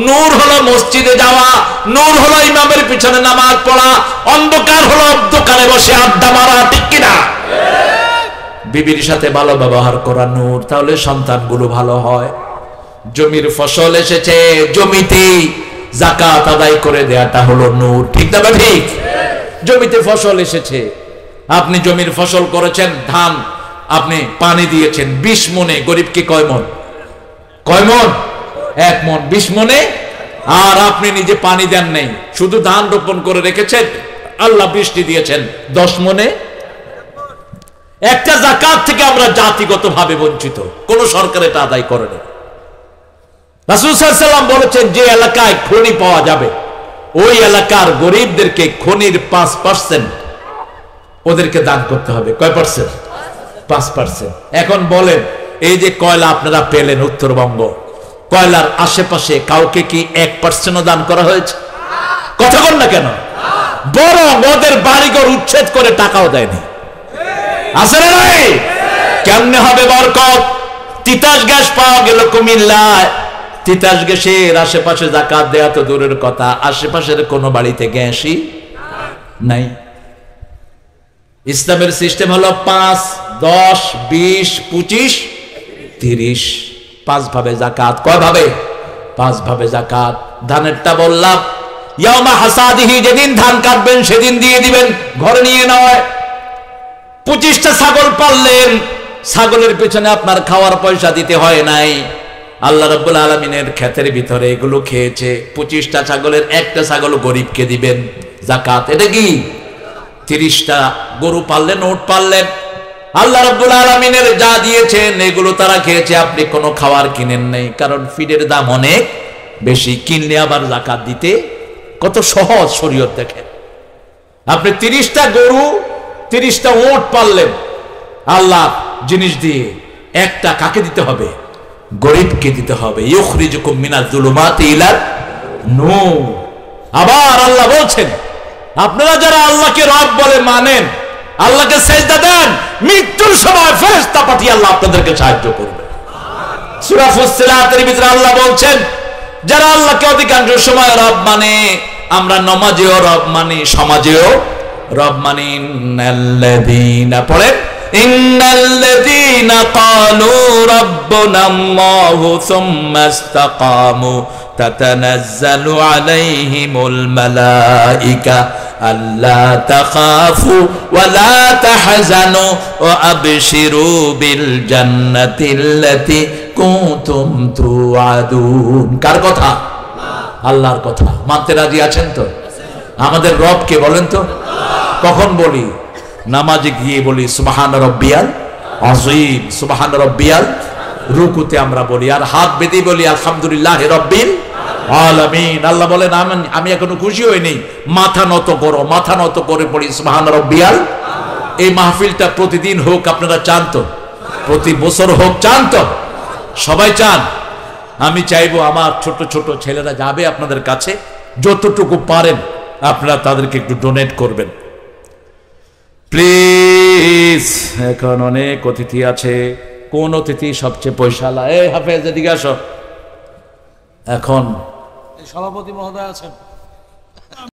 নূর হলো মসজিদে যাওয়া, নূর হলো ইমামের পিছনে নামাজ পড়া, অন্ধকার হলো দোকানে বসে আড্ডা মারা। ঠিক কিনা? বিবির সাথে ভালো ব্যবহার করা নূর, তাহলে সন্তানগুলো ভালো হয়। জমির ফসল এসেছে, জমিতে যাকাত আদায় করে দেয়াটা হলো নূর। ঠিক না? ঠিক। জমিতে ফসল এসেছে, আপনি জমির ফসল করেছেন, ধান আপনি পানি দিয়েছেন 20 মনে, গরিবকে কয় মন? কয় মন? 1 মন, 20 মনে। আর আপনি নিজে পানি দেন নাই, শুধু ধান রোপণ করে রেখেছেন, আল্লাহ বৃষ্টি দিয়েছেন 10 মনে। একটা যাকাত থেকে আমরা জাতিগতভাবে বঞ্চিত, কোন সরকার এটা আদায় করেনি। রাসূল সাল্লাল্লাহু আলাইহি ওয়াসাল্লাম বলেছেন যে এলাকায় খনি পাওয়া যাবে ওই এলাকার গরিবদেরকে খনির 5% ওদেরকে দান করতে হবে। কয় পার্সেন্ট? 5%। এখন বলেন এই যে কয়লা আপনারা পেলেন উত্তরবঙ্গ, কয়লার আশেপাশে কাউকে কি 1%ও দান করা হয়েছে? কথা বল না কেন? বরং ওদের বাড়িঘর উচ্ছেদ করে টাকাও দেয়নি। আছে না নাই? কেমনে হবে বরকত? তিতাস গ্যাস পাওয়া গেল কুমিল্লায়, তিতাস গ্যাসের আশেপাশে যাকাত দেয়া তো দূরের কথা, আশেপাশের কোন বাড়িতে গ্যাসই নাই। ইসলামের সিস্টেম হলো 5, 10, 20, 25, 30, 5 ভাবে যাকাত। কয় ভাবে? 5 ভাবে যাকাত। ধানেরটা বললাম ইয়াউমা হাসাদিহি, যেদিন ধান কাটবেন সেদিন দিয়ে দিবেন, ঘরে নিয়ে নয়। 25টা ছাগল পাললেন, ছাগলের পেছনে আপনার খাওয়ার পয়সা দিতে হয় নাই। আল্লাহ রাব্বুল আলামিনের ক্ষেতের ভিতরে এগুলো খেয়েছে। 25টা ছাগলের একটা ছাগল গরিবকে দিবেন, যাকাত। এটা কি? 30টা গরু পাললেন, উট পাললেন, আল্লাহ রাব্বুল আলামিনের যা দিয়েছেন এগুলো তারা খেয়েছে, আপনি কোনো খাবার কিনেন নাই, কারণ ফিডের দাম অনেক বেশি। কিনলে আবার যাকাত দিতে কত সহজ শরীয়ত দেখেন। আপনি 30টা গরু 30টা উট পাললেন আল্লাহ জিনিস দিয়ে, একটা কাকে দিতে হবে? গরিবকে দিতে হবে। ইউখরিজুকুম মিনাজ যুলুমাতি ইলান নূর। আবার আল্লাহ বলছেন আপনারা যারা আল্লাহকে রব বলে মানেন, আল্লাহকে সিজদা দেন, মৃত্যুর সময় ফেরেশতা পাঠিয়ে আল্লাহ আপনাদেরকে সাহায্য করবে। সূরা ফুসসিলাতের ভিতরে আল্লাহ বলছেন যারা আল্লাহকে অধিকাংশ সময় রব মানে, আমরা নামাজেও রব মানি, সমাজেও রব মানি। ইন্নাল্লাযীনা, পড়েন, ইন্নাল্লাযীনা ক্বালু রাব্বুনাল্লাহু সুম্মা ইসতাকামু তাতানাজ্জালু আলাইহিমুল মালাইকা আল্লা তাখাফু ওয়া লা তাহজানু ওয়া আবশিরু বিল জান্নাতিল্লাতী কুনতুম তুআদুন। কার কথা? আল্লাহর কথা। মানতে রাজি আছেন তো? আমাদের রব কে বলেন তো? কখন বলি? নামাজে গিয়ে বলি সুবহান রাব্বিয়াল আযীম, সুবহান রাব্বিয়াল। রুকুতে আমরা বলি আর হাত বেঁধে বলি আলহামদুলিল্লাহি রাব্বিল আলামিন। আল্লাহ বলেন আমি এখনো খুশি হইনি, মাথা নত করো, মাথা নত করে পড়ি সুবহান রাব্বিয়াল। এই মাহফিলটা প্রতিদিন হোক, আপনারা চান তো? প্রতি বছর হোক, চান তো? সবাই চান? আমি চাইবো আমার ছোট ছোট ছেলেরা যাবে আপনাদের কাছে, যতটুকু পারেন আপনারা তাদেরকে একটু ডোনেট করবেন প্লিজ। এখন অনেক অতিথি আছে, কোন অতিথি সবচেয়ে পয়সালা? এই হাফেজ এদিকে আসো। এখন
সভাপতি মহোদয় আছেন।